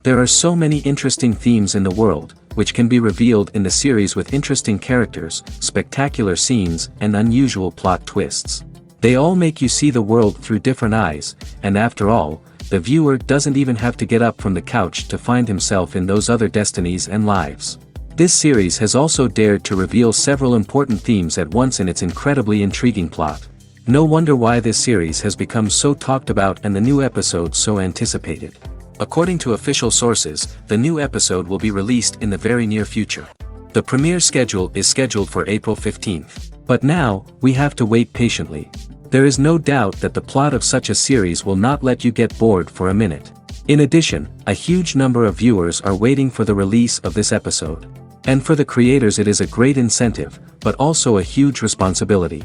There are so many interesting themes in the world, which can be revealed in the series with interesting characters, spectacular scenes, and unusual plot twists. They all make you see the world through different eyes, and after all, the viewer doesn't even have to get up from the couch to find himself in those other destinies and lives. This series has also dared to reveal several important themes at once in its incredibly intriguing plot. No wonder why this series has become so talked about and the new episode so anticipated. According to official sources, the new episode will be released in the very near future. The premiere schedule is scheduled for April 15th. But now, we have to wait patiently. There is no doubt that the plot of such a series will not let you get bored for a minute. In addition, a huge number of viewers are waiting for the release of this episode. And for the creators it is a great incentive, but also a huge responsibility.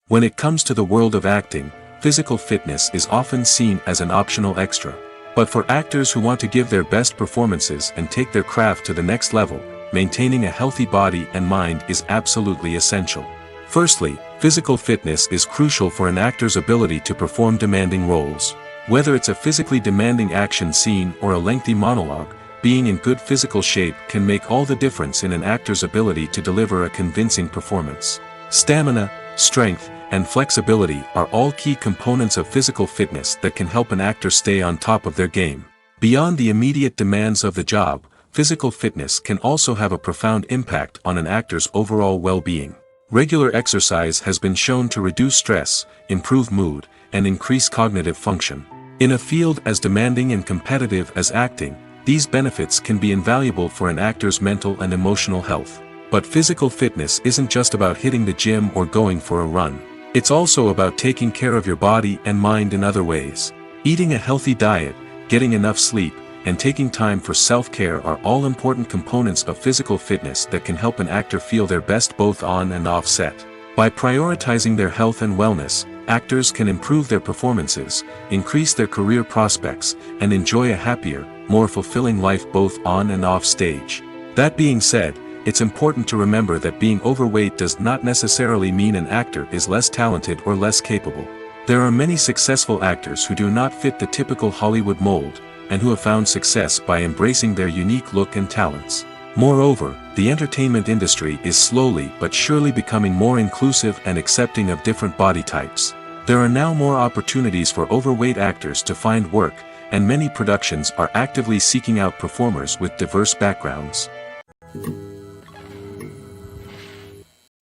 When it comes to the world of acting, physical fitness is often seen as an optional extra. But for actors who want to give their best performances and take their craft to the next level, maintaining a healthy body and mind is absolutely essential. Firstly, physical fitness is crucial for an actor's ability to perform demanding roles. Whether it's a physically demanding action scene or a lengthy monologue, being in good physical shape can make all the difference in an actor's ability to deliver a convincing performance. Stamina, strength, and flexibility are all key components of physical fitness that can help an actor stay on top of their game. Beyond the immediate demands of the job, physical fitness can also have a profound impact on an actor's overall well-being. Regular exercise has been shown to reduce stress, improve mood, and increase cognitive function. In a field as demanding and competitive as acting, these benefits can be invaluable for an actor's mental and emotional health. But physical fitness isn't just about hitting the gym or going for a run. It's also about taking care of your body and mind in other ways. Eating a healthy diet, getting enough sleep, and taking time for self-care are all important components of physical fitness that can help an actor feel their best both on and off set. By prioritizing their health and wellness, actors can improve their performances, increase their career prospects, and enjoy a happier, more fulfilling life both on and off stage. That being said, it's important to remember that being overweight does not necessarily mean an actor is less talented or less capable. There are many successful actors who do not fit the typical Hollywood mold, and who have found success by embracing their unique look and talents. Moreover, the entertainment industry is slowly but surely becoming more inclusive and accepting of different body types. There are now more opportunities for overweight actors to find work, and many productions are actively seeking out performers with diverse backgrounds.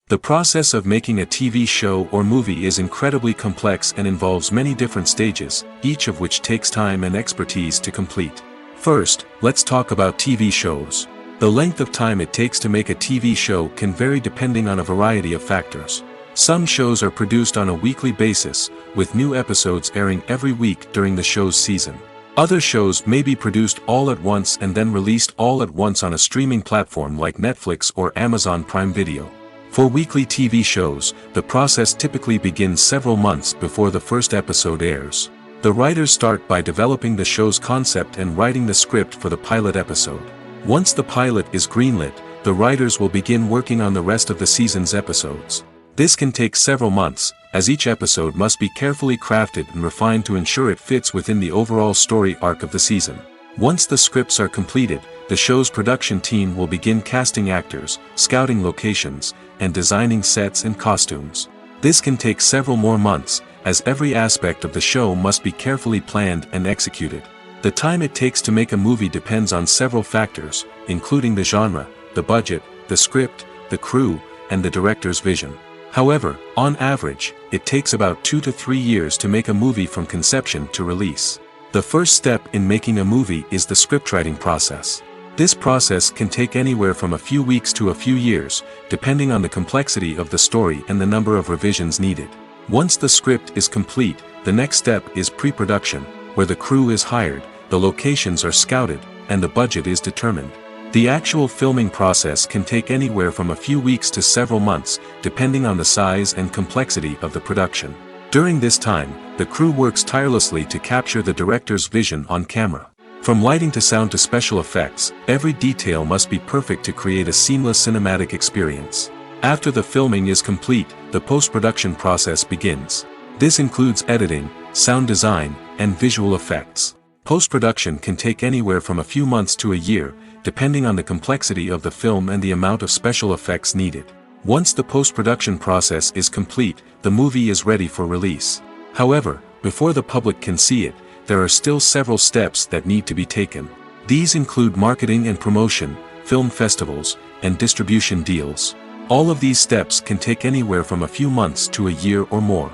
The process of making a TV show or movie is incredibly complex and involves many different stages, each of which takes time and expertise to complete. First, let's talk about TV shows. The length of time it takes to make a TV show can vary depending on a variety of factors. Some shows are produced on a weekly basis, with new episodes airing every week during the show's season. Other shows may be produced all at once and then released all at once on a streaming platform like Netflix or Amazon Prime Video. For weekly TV shows, the process typically begins several months before the first episode airs. The writers start by developing the show's concept and writing the script for the pilot episode. Once the pilot is greenlit, the writers will begin working on the rest of the season's episodes. This can take several months, as each episode must be carefully crafted and refined to ensure it fits within the overall story arc of the season. Once the scripts are completed, the show's production team will begin casting actors, scouting locations, and designing sets and costumes. This can take several more months, as every aspect of the show must be carefully planned and executed. The time it takes to make a movie depends on several factors, including the genre, the budget, the script, the crew, and the director's vision. However, on average, it takes about 2 to 3 years to make a movie from conception to release. The first step in making a movie is the scriptwriting process. This process can take anywhere from a few weeks to a few years, depending on the complexity of the story and the number of revisions needed. Once the script is complete, the next step is pre-production, where the crew is hired, the locations are scouted, and the budget is determined. The actual filming process can take anywhere from a few weeks to several months, depending on the size and complexity of the production. During this time, the crew works tirelessly to capture the director's vision on camera. From lighting to sound to special effects, every detail must be perfect to create a seamless cinematic experience. After the filming is complete, the post-production process begins. This includes editing, sound design, and visual effects. Post-production can take anywhere from a few months to a year, depending on the complexity of the film and the amount of special effects needed. Once the post-production process is complete, the movie is ready for release. However, before the public can see it, there are still several steps that need to be taken. These include marketing and promotion, film festivals, and distribution deals. All of these steps can take anywhere from a few months to a year or more.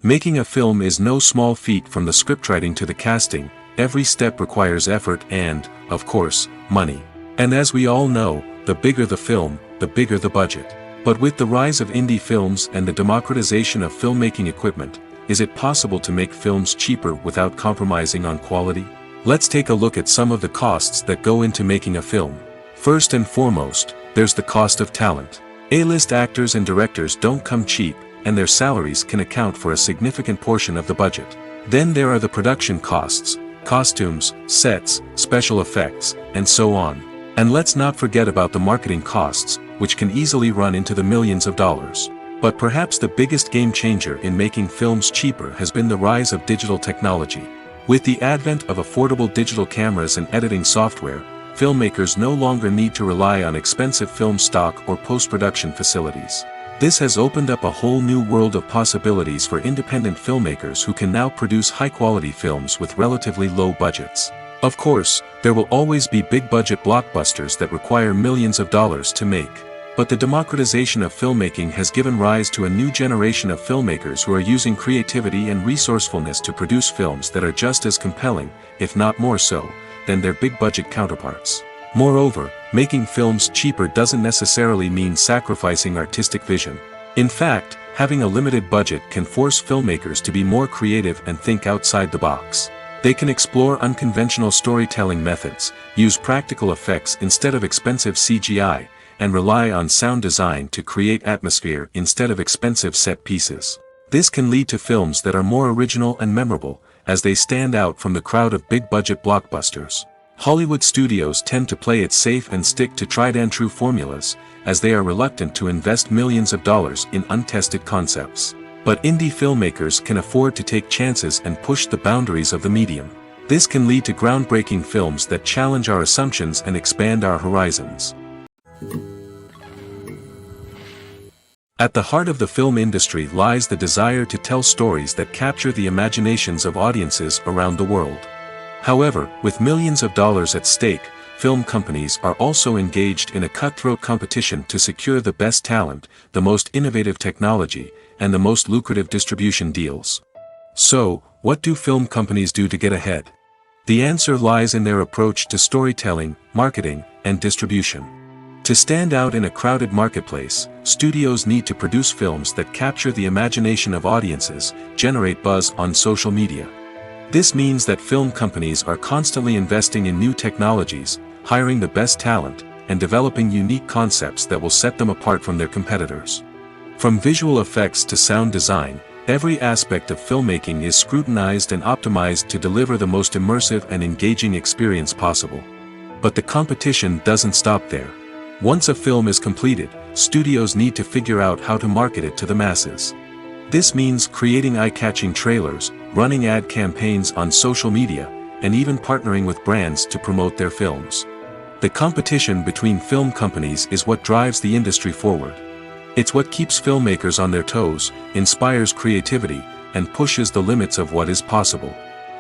Making a film is no small feat. From the scriptwriting to the casting, every step requires effort and, of course, money. And as we all know, the bigger the film, the bigger the budget. But with the rise of indie films and the democratization of filmmaking equipment, is it possible to make films cheaper without compromising on quality? Let's take a look at some of the costs that go into making a film. First and foremost, there's the cost of talent. A-list actors and directors don't come cheap, and their salaries can account for a significant portion of the budget. Then there are the production costs, costumes, sets, special effects, and so on. And let's not forget about the marketing costs, which can easily run into the millions of dollars. But perhaps the biggest game changer in making films cheaper has been the rise of digital technology. With the advent of affordable digital cameras and editing software, filmmakers no longer need to rely on expensive film stock or post-production facilities. This has opened up a whole new world of possibilities for independent filmmakers who can now produce high-quality films with relatively low budgets. Of course, there will always be big-budget blockbusters that require millions of dollars to make. But the democratization of filmmaking has given rise to a new generation of filmmakers who are using creativity and resourcefulness to produce films that are just as compelling, if not more so, than their big-budget counterparts. Moreover, making films cheaper doesn't necessarily mean sacrificing artistic vision. In fact, having a limited budget can force filmmakers to be more creative and think outside the box. They can explore unconventional storytelling methods, use practical effects instead of expensive CGI, and rely on sound design to create atmosphere instead of expensive set pieces. This can lead to films that are more original and memorable, as they stand out from the crowd of big-budget blockbusters. Hollywood studios tend to play it safe and stick to tried-and-true formulas, as they are reluctant to invest millions of dollars in untested concepts. But indie filmmakers can afford to take chances and push the boundaries of the medium. This can lead to groundbreaking films that challenge our assumptions and expand our horizons. At the heart of the film industry lies the desire to tell stories that capture the imaginations of audiences around the world. However, with millions of dollars at stake, film companies are also engaged in a cutthroat competition to secure the best talent, the most innovative technology, and the most lucrative distribution deals. So, what do film companies do to get ahead? The answer lies in their approach to storytelling, marketing, and distribution. To stand out in a crowded marketplace, studios need to produce films that capture the imagination of audiences, generate buzz on social media. This means that film companies are constantly investing in new technologies, hiring the best talent, and developing unique concepts that will set them apart from their competitors. From visual effects to sound design, every aspect of filmmaking is scrutinized and optimized to deliver the most immersive and engaging experience possible. But the competition doesn't stop there. Once a film is completed, studios need to figure out how to market it to the masses. This means creating eye-catching trailers, running ad campaigns on social media, and even partnering with brands to promote their films. The competition between film companies is what drives the industry forward. It's what keeps filmmakers on their toes, inspires creativity, and pushes the limits of what is possible.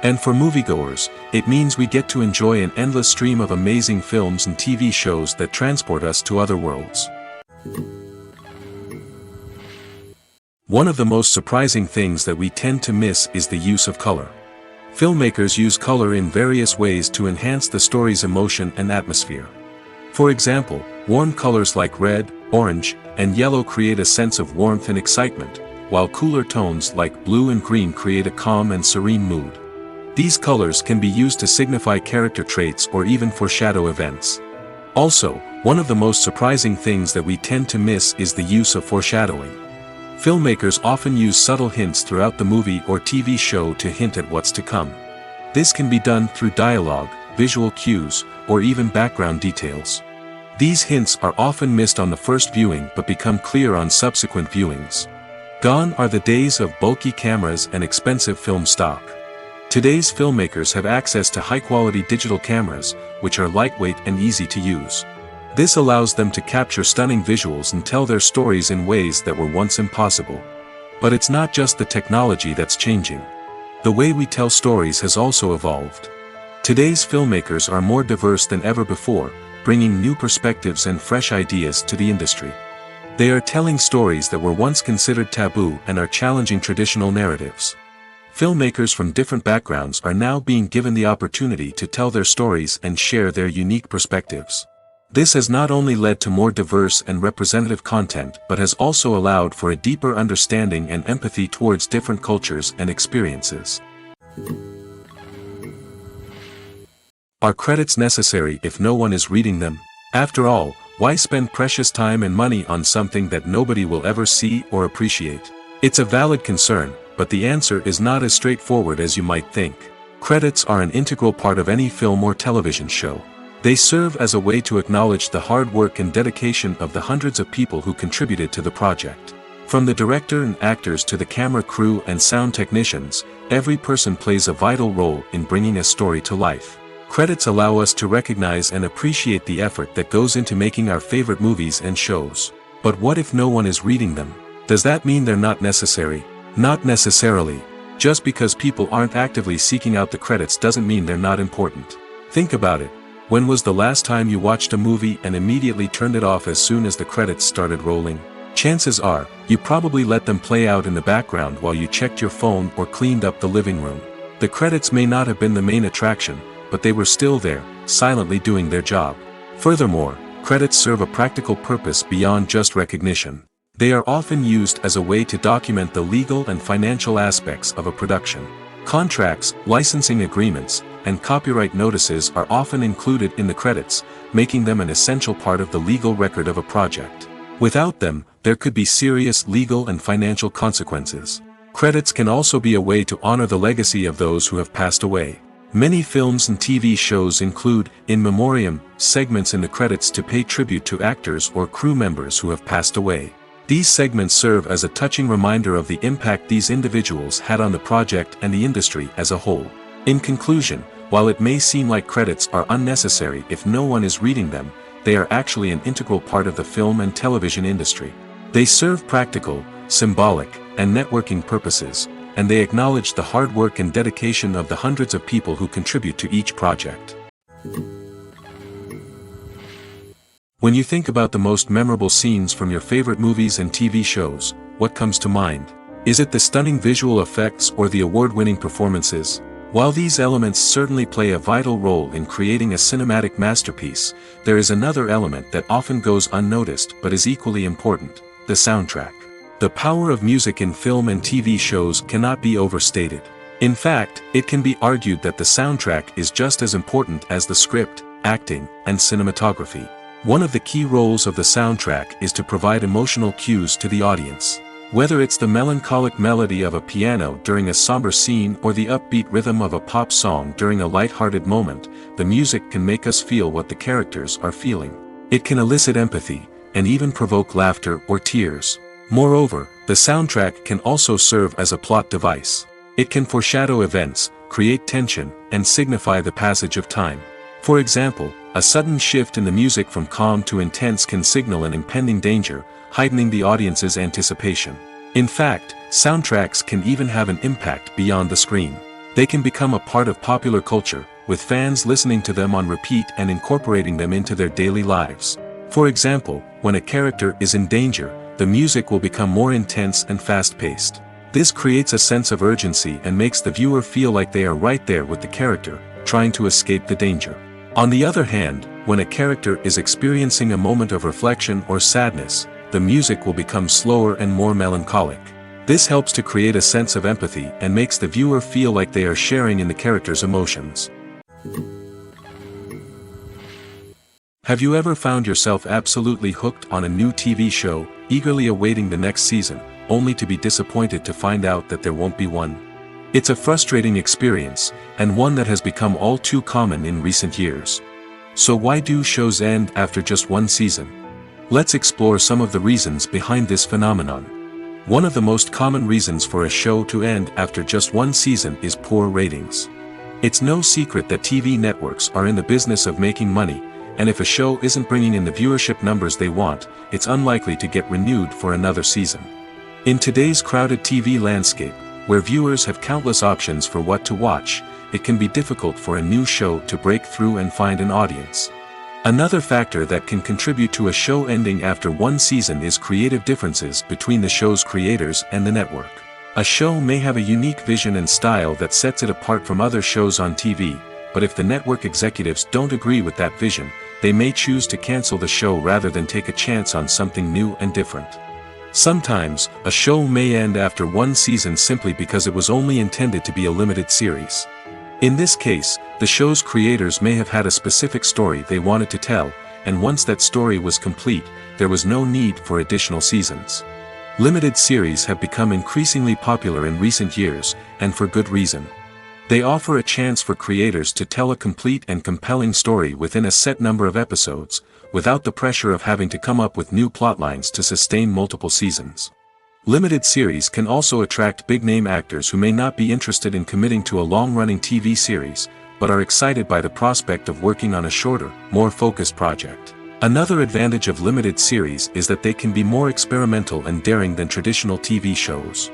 And for moviegoers, it means we get to enjoy an endless stream of amazing films and TV shows that transport us to other worlds. One of the most surprising things that we tend to miss is the use of color. Filmmakers use color in various ways to enhance the story's emotion and atmosphere. For example, warm colors like red, orange, and yellow create a sense of warmth and excitement, while cooler tones like blue and green create a calm and serene mood. These colors can be used to signify character traits or even foreshadow events. Also, one of the most surprising things that we tend to miss is the use of foreshadowing. Filmmakers often use subtle hints throughout the movie or TV show to hint at what's to come. This can be done through dialogue, visual cues, or even background details. These hints are often missed on the first viewing but become clear on subsequent viewings. Gone are the days of bulky cameras and expensive film stock. Today's filmmakers have access to high-quality digital cameras, which are lightweight and easy to use. This allows them to capture stunning visuals and tell their stories in ways that were once impossible. But it's not just the technology that's changing. The way we tell stories has also evolved. Today's filmmakers are more diverse than ever before, bringing new perspectives and fresh ideas to the industry. They are telling stories that were once considered taboo and are challenging traditional narratives. Filmmakers from different backgrounds are now being given the opportunity to tell their stories and share their unique perspectives. This has not only led to more diverse and representative content but has also allowed for a deeper understanding and empathy towards different cultures and experiences. Are credits necessary if no one is reading them? After all, why spend precious time and money on something that nobody will ever see or appreciate? It's a valid concern, but the answer is not as straightforward as you might think. Credits are an integral part of any film or television show. They serve as a way to acknowledge the hard work and dedication of the hundreds of people who contributed to the project. From the director and actors to the camera crew and sound technicians, every person plays a vital role in bringing a story to life. Credits allow us to recognize and appreciate the effort that goes into making our favorite movies and shows. But what if no one is reading them? Does that mean they're not necessary? Not necessarily. Just because people aren't actively seeking out the credits doesn't mean they're not important. Think about it. When was the last time you watched a movie and immediately turned it off as soon as the credits started rolling? Chances are, you probably let them play out in the background while you checked your phone or cleaned up the living room. The credits may not have been the main attraction, but they were still there, silently doing their job. Furthermore, credits serve a practical purpose beyond just recognition. They are often used as a way to document the legal and financial aspects of a production. Contracts, licensing agreements, and copyright notices are often included in the credits, making them an essential part of the legal record of a project. Without them, there could be serious legal and financial consequences. Credits can also be a way to honor the legacy of those who have passed away. Many films and TV shows include, in memoriam, segments in the credits to pay tribute to actors or crew members who have passed away. These segments serve as a touching reminder of the impact these individuals had on the project and the industry as a whole. In conclusion, while it may seem like credits are unnecessary if no one is reading them, they are actually an integral part of the film and television industry. They serve practical, symbolic, and networking purposes, and they acknowledge the hard work and dedication of the hundreds of people who contribute to each project. When you think about the most memorable scenes from your favorite movies and TV shows, what comes to mind? Is it the stunning visual effects or the award-winning performances? While these elements certainly play a vital role in creating a cinematic masterpiece, there is another element that often goes unnoticed but is equally important: the soundtrack. The power of music in film and TV shows cannot be overstated. In fact, it can be argued that the soundtrack is just as important as the script, acting, and cinematography. One of the key roles of the soundtrack is to provide emotional cues to the audience. Whether it's the melancholic melody of a piano during a somber scene or the upbeat rhythm of a pop song during a light-hearted moment, the music can make us feel what the characters are feeling. It can elicit empathy, and even provoke laughter or tears. Moreover, the soundtrack can also serve as a plot device. It can foreshadow events, create tension, and signify the passage of time. For example, a sudden shift in the music from calm to intense can signal an impending danger, heightening the audience's anticipation. In fact, soundtracks can even have an impact beyond the screen. They can become a part of popular culture, with fans listening to them on repeat and incorporating them into their daily lives. For example, when a character is in danger, the music will become more intense and fast-paced. This creates a sense of urgency and makes the viewer feel like they are right there with the character, trying to escape the danger. On the other hand, when a character is experiencing a moment of reflection or sadness, the music will become slower and more melancholic. This helps to create a sense of empathy and makes the viewer feel like they are sharing in the character's emotions. Have you ever found yourself absolutely hooked on a new TV show, eagerly awaiting the next season, only to be disappointed to find out that there won't be one? It's a frustrating experience, and one that has become all too common in recent years. So why do shows end after just one season? Let's explore some of the reasons behind this phenomenon. One of the most common reasons for a show to end after just one season is poor ratings. It's no secret that TV networks are in the business of making money, and if a show isn't bringing in the viewership numbers they want, it's unlikely to get renewed for another season. In today's crowded TV landscape, where viewers have countless options for what to watch, it can be difficult for a new show to break through and find an audience. Another factor that can contribute to a show ending after one season is creative differences between the show's creators and the network. A show may have a unique vision and style that sets it apart from other shows on TV, but if the network executives don't agree with that vision, they may choose to cancel the show rather than take a chance on something new and different. Sometimes, a show may end after one season simply because it was only intended to be a limited series. In this case, the show's creators may have had a specific story they wanted to tell, and once that story was complete, there was no need for additional seasons. Limited series have become increasingly popular in recent years, and for good reason. They offer a chance for creators to tell a complete and compelling story within a set number of episodes, without the pressure of having to come up with new plotlines to sustain multiple seasons. Limited series can also attract big-name actors who may not be interested in committing to a long-running TV series, but are excited by the prospect of working on a shorter, more focused project. Another advantage of limited series is that they can be more experimental and daring than traditional TV shows.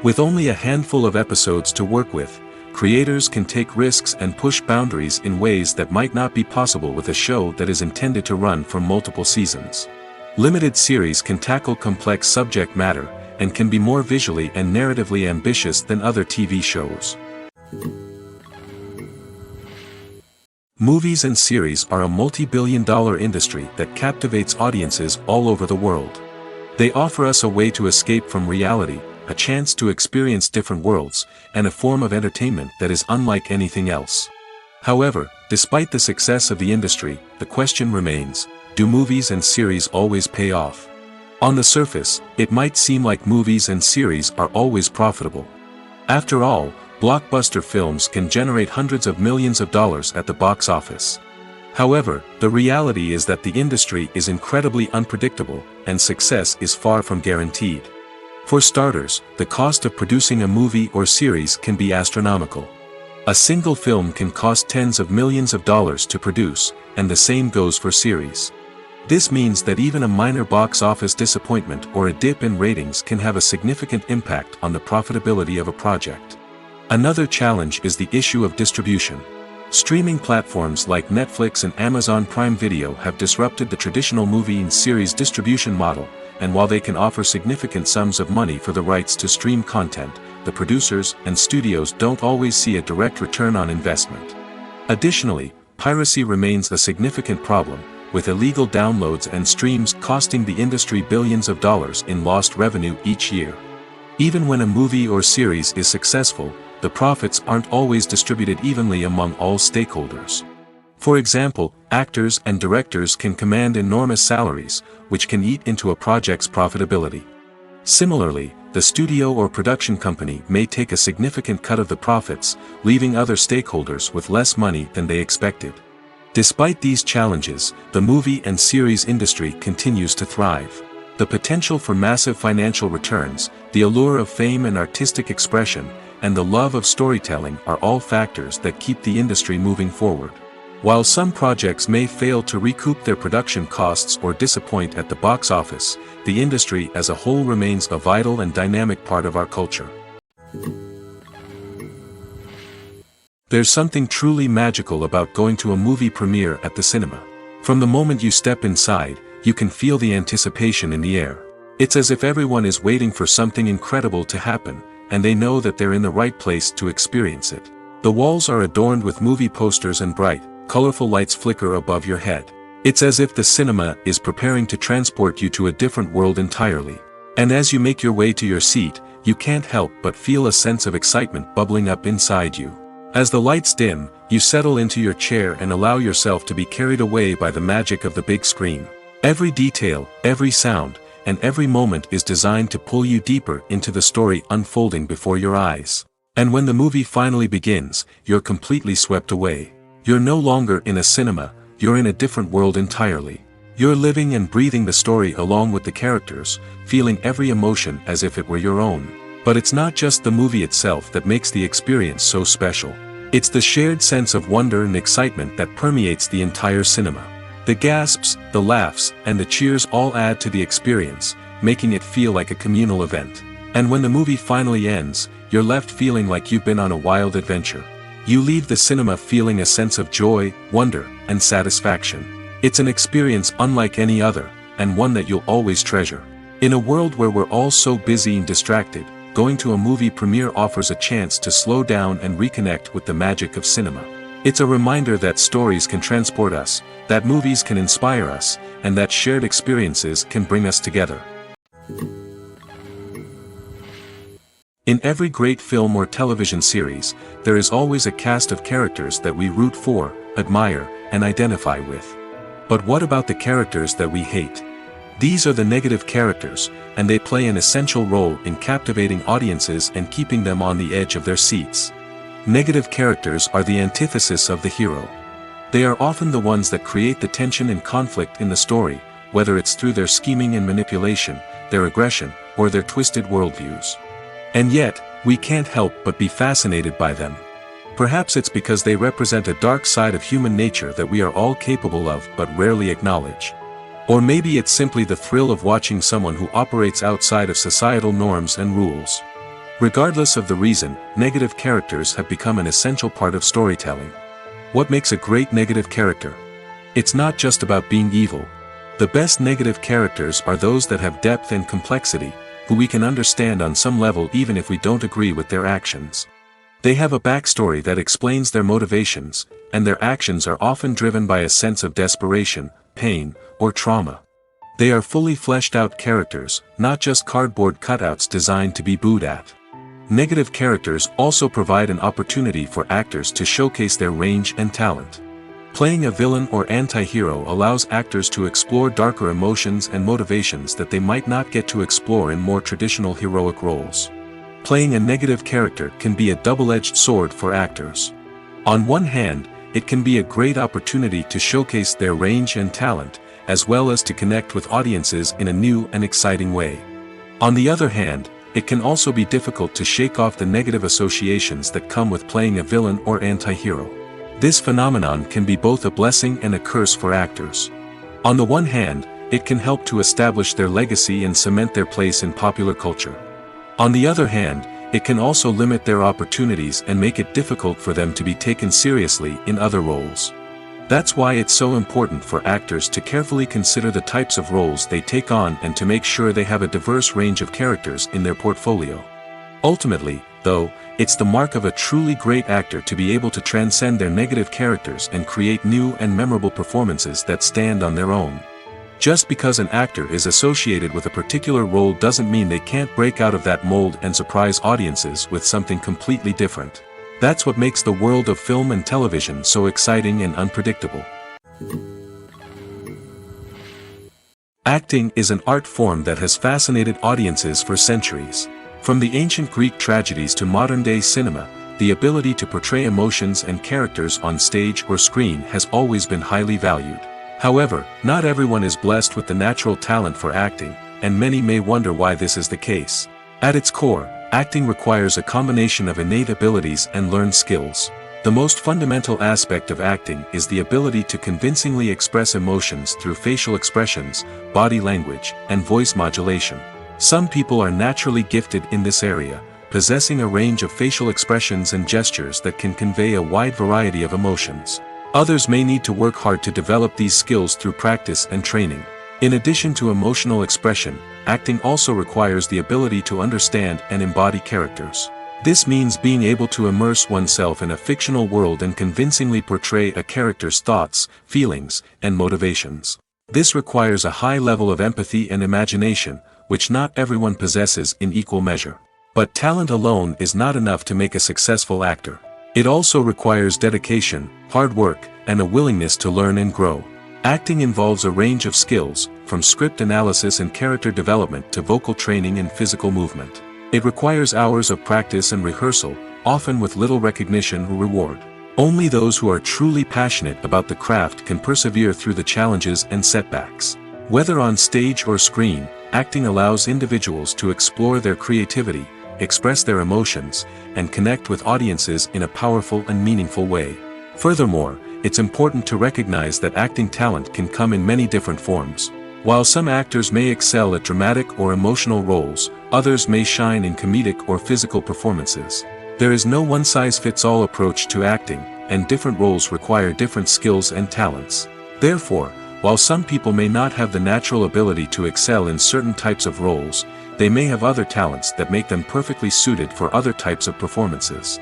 With only a handful of episodes to work with, creators can take risks and push boundaries in ways that might not be possible with a show that is intended to run for multiple seasons. Limited series can tackle complex subject matter, and can be more visually and narratively ambitious than other TV shows. Movies and series are a multi-billion-dollar industry that captivates audiences all over the world. They offer us a way to escape from reality, a chance to experience different worlds, and a form of entertainment that is unlike anything else. However, despite the success of the industry, the question remains, do movies and series always pay off? On the surface, it might seem like movies and series are always profitable. After all, blockbuster films can generate hundreds of millions of dollars at the box office. However, the reality is that the industry is incredibly unpredictable, and success is far from guaranteed. For starters, the cost of producing a movie or series can be astronomical. A single film can cost tens of millions of dollars to produce, and the same goes for series. This means that even a minor box office disappointment or a dip in ratings can have a significant impact on the profitability of a project. Another challenge is the issue of distribution. Streaming platforms like Netflix and Amazon Prime Video have disrupted the traditional movie and series distribution model, and while they can offer significant sums of money for the rights to stream content, the producers and studios don't always see a direct return on investment. Additionally, piracy remains a significant problem, with illegal downloads and streams costing the industry billions of dollars in lost revenue each year. Even when a movie or series is successful, the profits aren't always distributed evenly among all stakeholders. For example, actors and directors can command enormous salaries, which can eat into a project's profitability. Similarly, the studio or production company may take a significant cut of the profits, leaving other stakeholders with less money than they expected. Despite these challenges, the movie and series industry continues to thrive. The potential for massive financial returns, the allure of fame and artistic expression, and the love of storytelling are all factors that keep the industry moving forward. While some projects may fail to recoup their production costs or disappoint at the box office, the industry as a whole remains a vital and dynamic part of our culture. There's something truly magical about going to a movie premiere at the cinema. From the moment you step inside, you can feel the anticipation in the air. It's as if everyone is waiting for something incredible to happen, and they know that they're in the right place to experience it. The walls are adorned with movie posters and bright, colorful lights flicker above your head. It's as if the cinema is preparing to transport you to a different world entirely. And as you make your way to your seat, you can't help but feel a sense of excitement bubbling up inside you. As the lights dim, you settle into your chair and allow yourself to be carried away by the magic of the big screen. Every detail, every sound, and every moment is designed to pull you deeper into the story unfolding before your eyes. And when the movie finally begins, you're completely swept away. You're no longer in a cinema, you're in a different world entirely. You're living and breathing the story along with the characters, feeling every emotion as if it were your own. But it's not just the movie itself that makes the experience so special. It's the shared sense of wonder and excitement that permeates the entire cinema. The gasps, the laughs, and the cheers all add to the experience, making it feel like a communal event. And when the movie finally ends, you're left feeling like you've been on a wild adventure. You leave the cinema feeling a sense of joy, wonder, and satisfaction. It's an experience unlike any other, and one that you'll always treasure. In a world where we're all so busy and distracted, going to a movie premiere offers a chance to slow down and reconnect with the magic of cinema. It's a reminder that stories can transport us, that movies can inspire us, and that shared experiences can bring us together. In every great film or television series, there is always a cast of characters that we root for, admire, and identify with. But what about the characters that we hate? These are the negative characters, and they play an essential role in captivating audiences and keeping them on the edge of their seats. Negative characters are the antithesis of the hero. They are often the ones that create the tension and conflict in the story, whether it's through their scheming and manipulation, their aggression, or their twisted worldviews. And yet, we can't help but be fascinated by them. Perhaps it's because they represent a dark side of human nature that we are all capable of but rarely acknowledge. Or maybe it's simply the thrill of watching someone who operates outside of societal norms and rules. Regardless of the reason, negative characters have become an essential part of storytelling. What makes a great negative character? It's not just about being evil. The best negative characters are those that have depth and complexity, who we can understand on some level even if we don't agree with their actions. They have a backstory that explains their motivations, and their actions are often driven by a sense of desperation, pain, or trauma. They are fully fleshed out characters, not just cardboard cutouts designed to be booed at. Negative characters also provide an opportunity for actors to showcase their range and talent. Playing a villain or anti-hero allows actors to explore darker emotions and motivations that they might not get to explore in more traditional heroic roles. Playing a negative character can be a double-edged sword for actors. On one hand, it can be a great opportunity to showcase their range and talent, as well as to connect with audiences in a new and exciting way. On the other hand, it can also be difficult to shake off the negative associations that come with playing a villain or anti-hero. This phenomenon can be both a blessing and a curse for actors. On the one hand, it can help to establish their legacy and cement their place in popular culture. On the other hand, it can also limit their opportunities and make it difficult for them to be taken seriously in other roles. That's why it's so important for actors to carefully consider the types of roles they take on and to make sure they have a diverse range of characters in their portfolio. Ultimately, though, it's the mark of a truly great actor to be able to transcend their negative characters and create new and memorable performances that stand on their own. Just because an actor is associated with a particular role doesn't mean they can't break out of that mold and surprise audiences with something completely different. That's what makes the world of film and television so exciting and unpredictable. Acting is an art form that has fascinated audiences for centuries. From the ancient Greek tragedies to modern-day cinema, the ability to portray emotions and characters on stage or screen has always been highly valued. However, not everyone is blessed with the natural talent for acting, and many may wonder why this is the case. At its core, acting requires a combination of innate abilities and learned skills. The most fundamental aspect of acting is the ability to convincingly express emotions through facial expressions, body language, and voice modulation. Some people are naturally gifted in this area, possessing a range of facial expressions and gestures that can convey a wide variety of emotions. Others may need to work hard to develop these skills through practice and training. In addition to emotional expression, acting also requires the ability to understand and embody characters. This means being able to immerse oneself in a fictional world and convincingly portray a character's thoughts, feelings, and motivations. This requires a high level of empathy and imagination, which not everyone possesses in equal measure. But talent alone is not enough to make a successful actor. It also requires dedication, hard work, and a willingness to learn and grow. Acting involves a range of skills, from script analysis and character development to vocal training and physical movement. It requires hours of practice and rehearsal, often with little recognition or reward. Only those who are truly passionate about the craft can persevere through the challenges and setbacks. Whether on stage or screen, acting allows individuals to explore their creativity, express their emotions, and connect with audiences in a powerful and meaningful way. Furthermore, it's important to recognize that acting talent can come in many different forms. While some actors may excel at dramatic or emotional roles, others may shine in comedic or physical performances. There is no one-size-fits-all approach to acting, and different roles require different skills and talents. Therefore, while some people may not have the natural ability to excel in certain types of roles, they may have other talents that make them perfectly suited for other types of performances.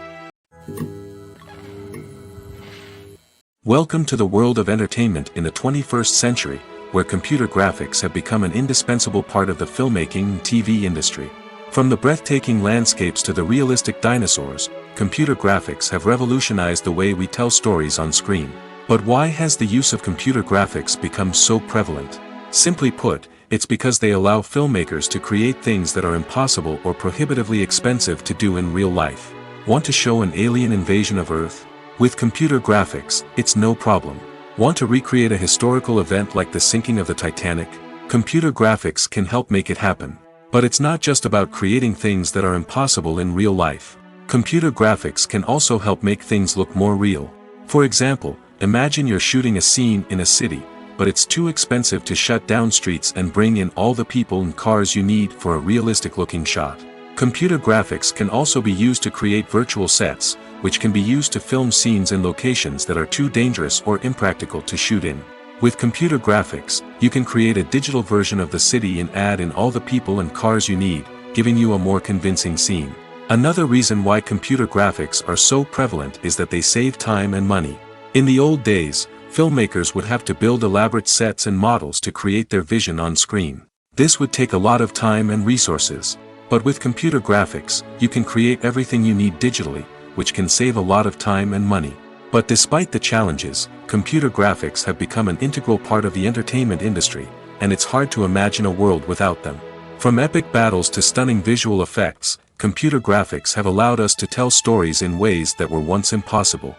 Welcome to the world of entertainment in the 21st century, where computer graphics have become an indispensable part of the filmmaking and TV industry. From the breathtaking landscapes to the realistic dinosaurs, computer graphics have revolutionized the way we tell stories on screen. But why has the use of computer graphics become so prevalent? Simply put, it's because they allow filmmakers to create things that are impossible or prohibitively expensive to do in real life. Want to show an alien invasion of Earth? With computer graphics, it's no problem. Want to recreate a historical event like the sinking of the Titanic? Computer graphics can help make it happen. But it's not just about creating things that are impossible in real life. Computer graphics can also help make things look more real. For example, imagine you're shooting a scene in a city, but it's too expensive to shut down streets and bring in all the people and cars you need for a realistic-looking shot. Computer graphics can also be used to create virtual sets, which can be used to film scenes in locations that are too dangerous or impractical to shoot in. With computer graphics, you can create a digital version of the city and add in all the people and cars you need, giving you a more convincing scene. Another reason why computer graphics are so prevalent is that they save time and money. In the old days, filmmakers would have to build elaborate sets and models to create their vision on screen. This would take a lot of time and resources. But with computer graphics, you can create everything you need digitally, which can save a lot of time and money. But despite the challenges, computer graphics have become an integral part of the entertainment industry, and it's hard to imagine a world without them. From epic battles to stunning visual effects, computer graphics have allowed us to tell stories in ways that were once impossible.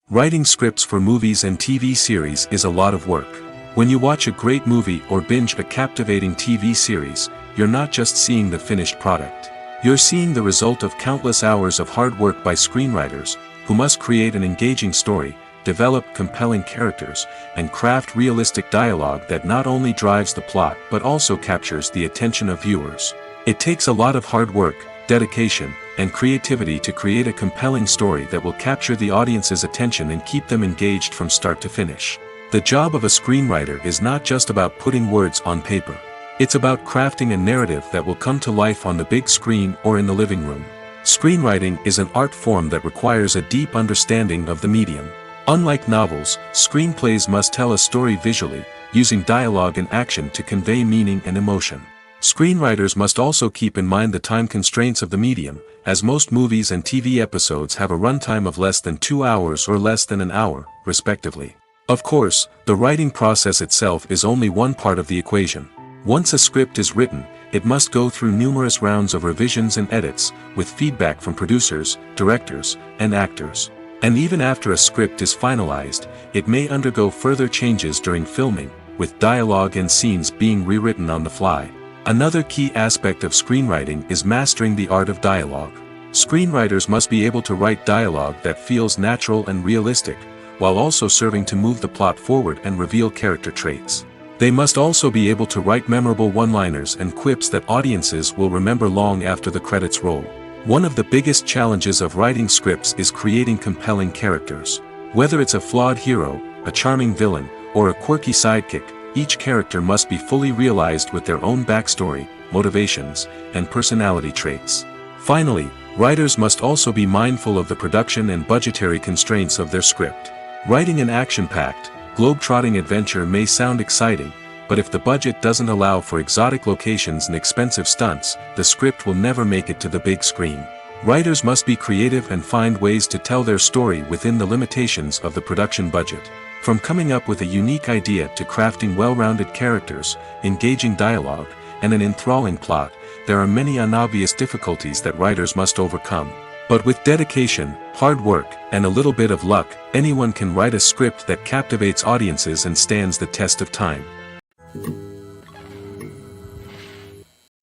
Writing scripts for movies and TV series is a lot of work. When you watch a great movie or binge a captivating TV series, you're not just seeing the finished product. You're seeing the result of countless hours of hard work by screenwriters, who must create an engaging story, develop compelling characters, and craft realistic dialogue that not only drives the plot but also captures the attention of viewers. It takes a lot of hard work, dedication, and creativity to create a compelling story that will capture the audience's attention and keep them engaged from start to finish. The job of a screenwriter is not just about putting words on paper. It's about crafting a narrative that will come to life on the big screen or in the living room. Screenwriting is an art form that requires a deep understanding of the medium. Unlike novels, screenplays must tell a story visually, using dialogue and action to convey meaning and emotion. Screenwriters must also keep in mind the time constraints of the medium, as most movies and TV episodes have a runtime of less than 2 hours or less than an hour, respectively. Of course, the writing process itself is only one part of the equation. Once a script is written, it must go through numerous rounds of revisions and edits, with feedback from producers, directors, and actors. And even after a script is finalized, it may undergo further changes during filming, with dialogue and scenes being rewritten on the fly. Another key aspect of screenwriting is mastering the art of dialogue. Screenwriters must be able to write dialogue that feels natural and realistic, while also serving to move the plot forward and reveal character traits. They must also be able to write memorable one-liners and quips that audiences will remember long after the credits roll. One of the biggest challenges of writing scripts is creating compelling characters. Whether it's a flawed hero, a charming villain, or a quirky sidekick, each character must be fully realized with their own backstory, motivations, and personality traits. Finally, writers must also be mindful of the production and budgetary constraints of their script. Writing an action-packed, globe-trotting adventure may sound exciting, but if the budget doesn't allow for exotic locations and expensive stunts, the script will never make it to the big screen. Writers must be creative and find ways to tell their story within the limitations of the production budget. From coming up with a unique idea to crafting well-rounded characters, engaging dialogue, and an enthralling plot, there are many unobvious difficulties that writers must overcome. But with dedication, hard work, and a little bit of luck, anyone can write a script that captivates audiences and stands the test of time.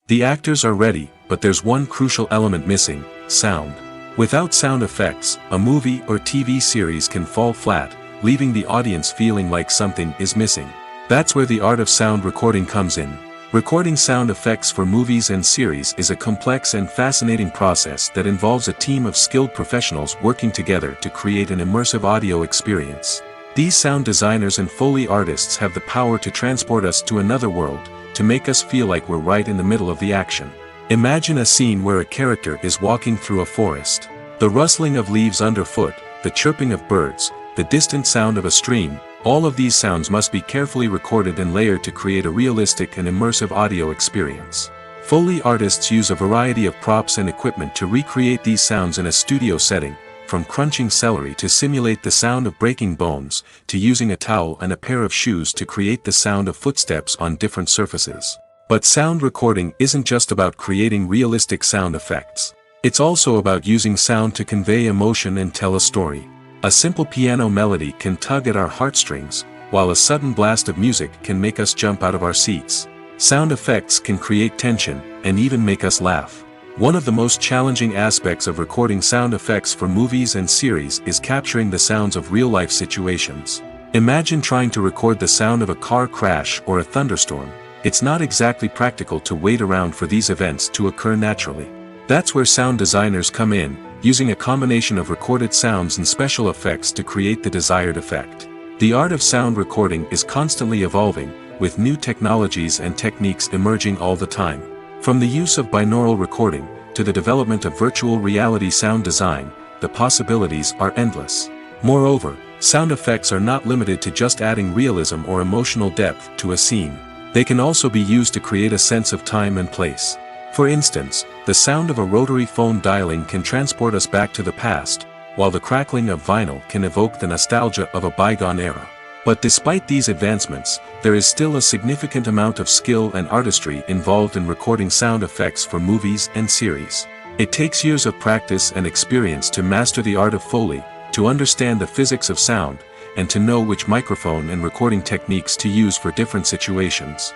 The actors are ready, but there's one crucial element missing: sound. Without sound effects, a movie or TV series can fall flat, leaving the audience feeling like something is missing. That's where the art of sound recording comes in. Recording sound effects for movies and series is a complex and fascinating process that involves a team of skilled professionals working together to create an immersive audio experience. These sound designers and Foley artists have the power to transport us to another world, to make us feel like we're right in the middle of the action. Imagine a scene where a character is walking through a forest. The rustling of leaves underfoot, the chirping of birds, the distant sound of a stream, all of these sounds must be carefully recorded and layered to create a realistic and immersive audio experience. Foley artists use a variety of props and equipment to recreate these sounds in a studio setting, from crunching celery to simulate the sound of breaking bones, to using a towel and a pair of shoes to create the sound of footsteps on different surfaces. But sound recording isn't just about creating realistic sound effects. It's also about using sound to convey emotion and tell a story. A simple piano melody can tug at our heartstrings, while a sudden blast of music can make us jump out of our seats. Sound effects can create tension, and even make us laugh. One of the most challenging aspects of recording sound effects for movies and series is capturing the sounds of real-life situations. Imagine trying to record the sound of a car crash or a thunderstorm. It's not exactly practical to wait around for these events to occur naturally. That's where sound designers come in, using a combination of recorded sounds and special effects to create the desired effect. The art of sound recording is constantly evolving, with new technologies and techniques emerging all the time. From the use of binaural recording, to the development of virtual reality sound design, the possibilities are endless. Moreover, sound effects are not limited to just adding realism or emotional depth to a scene. They can also be used to create a sense of time and place. For instance, the sound of a rotary phone dialing can transport us back to the past, while the crackling of vinyl can evoke the nostalgia of a bygone era. But despite these advancements, there is still a significant amount of skill and artistry involved in recording sound effects for movies and series. It takes years of practice and experience to master the art of Foley, to understand the physics of sound, and to know which microphone and recording techniques to use for different situations.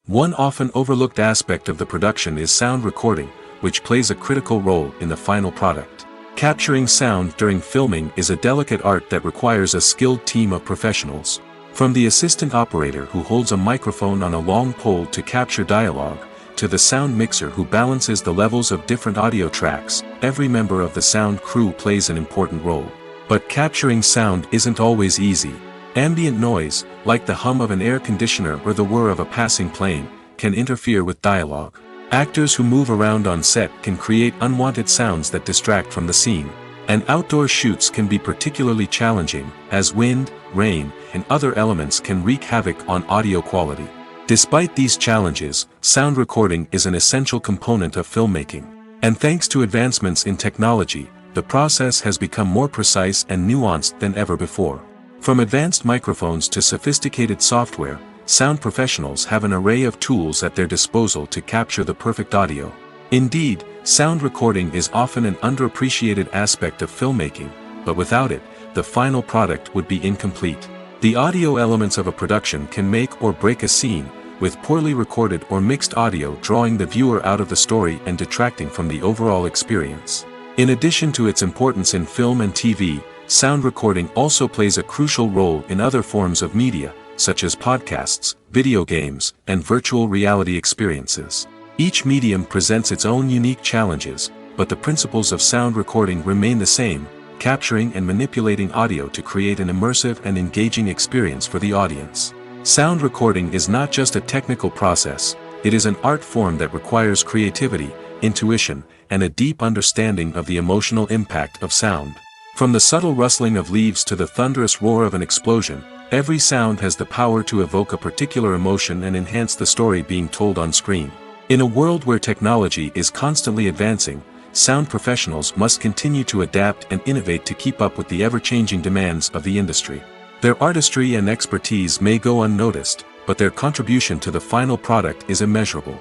One often overlooked aspect of the production is sound recording, which plays a critical role in the final product. Capturing sound during filming is a delicate art that requires a skilled team of professionals. From the assistant operator who holds a microphone on a long pole to capture dialogue, to the sound mixer who balances the levels of different audio tracks, every member of the sound crew plays an important role. But capturing sound isn't always easy. Ambient noise, like the hum of an air conditioner or the whir of a passing plane, can interfere with dialogue. Actors who move around on set can create unwanted sounds that distract from the scene. And outdoor shoots can be particularly challenging, as wind, rain, and other elements can wreak havoc on audio quality. Despite these challenges, sound recording is an essential component of filmmaking. And thanks to advancements in technology, the process has become more precise and nuanced than ever before. From advanced microphones to sophisticated software, sound professionals have an array of tools at their disposal to capture the perfect audio. Indeed, sound recording is often an underappreciated aspect of filmmaking, but without it, the final product would be incomplete. The audio elements of a production can make or break a scene, with poorly recorded or mixed audio drawing the viewer out of the story and detracting from the overall experience. In addition to its importance in film and TV, sound recording also plays a crucial role in other forms of media, such as podcasts, video games, and virtual reality experiences. Each medium presents its own unique challenges, but the principles of sound recording remain the same: capturing and manipulating audio to create an immersive and engaging experience for the audience. Sound recording is not just a technical process, it is an art form that requires creativity, intuition, and a deep understanding of the emotional impact of sound. From the subtle rustling of leaves to the thunderous roar of an explosion, every sound has the power to evoke a particular emotion and enhance the story being told on screen. In a world where technology is constantly advancing, sound professionals must continue to adapt and innovate to keep up with the ever-changing demands of the industry. Their artistry and expertise may go unnoticed, but their contribution to the final product is immeasurable.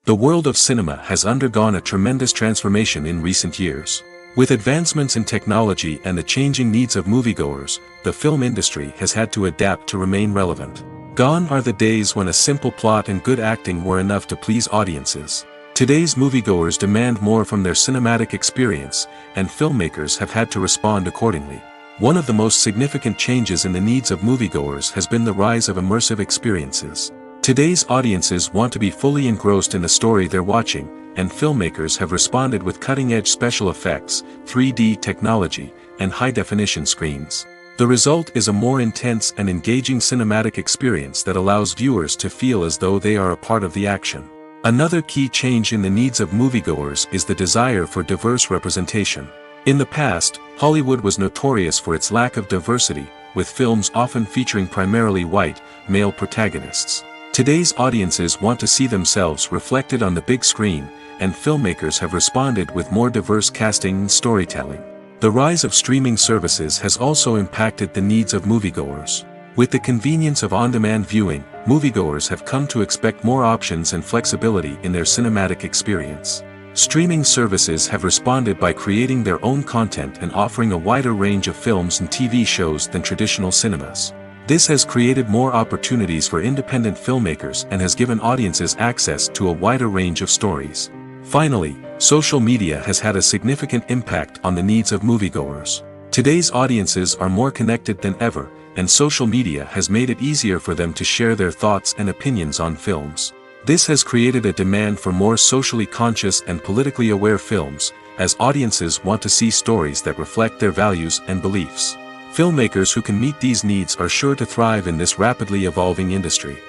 The world of cinema has undergone a tremendous transformation in recent years. With advancements in technology and the changing needs of moviegoers, the film industry has had to adapt to remain relevant. Gone are the days when a simple plot and good acting were enough to please audiences. Today's moviegoers demand more from their cinematic experience, and filmmakers have had to respond accordingly. One of the most significant changes in the needs of moviegoers has been the rise of immersive experiences. Today's audiences want to be fully engrossed in the story they're watching, and filmmakers have responded with cutting-edge special effects, 3D technology, and high-definition screens. The result is a more intense and engaging cinematic experience that allows viewers to feel as though they are a part of the action. Another key change in the needs of moviegoers is the desire for diverse representation. In the past, Hollywood was notorious for its lack of diversity, with films often featuring primarily white, male protagonists. Today's audiences want to see themselves reflected on the big screen, and filmmakers have responded with more diverse casting and storytelling. The rise of streaming services has also impacted the needs of moviegoers. With the convenience of on-demand viewing, moviegoers have come to expect more options and flexibility in their cinematic experience. Streaming services have responded by creating their own content and offering a wider range of films and TV shows than traditional cinemas. This has created more opportunities for independent filmmakers and has given audiences access to a wider range of stories. Finally, social media has had a significant impact on the needs of moviegoers. Today's audiences are more connected than ever, and social media has made it easier for them to share their thoughts and opinions on films. This has created a demand for more socially conscious and politically aware films, as audiences want to see stories that reflect their values and beliefs. Filmmakers who can meet these needs are sure to thrive in this rapidly evolving industry.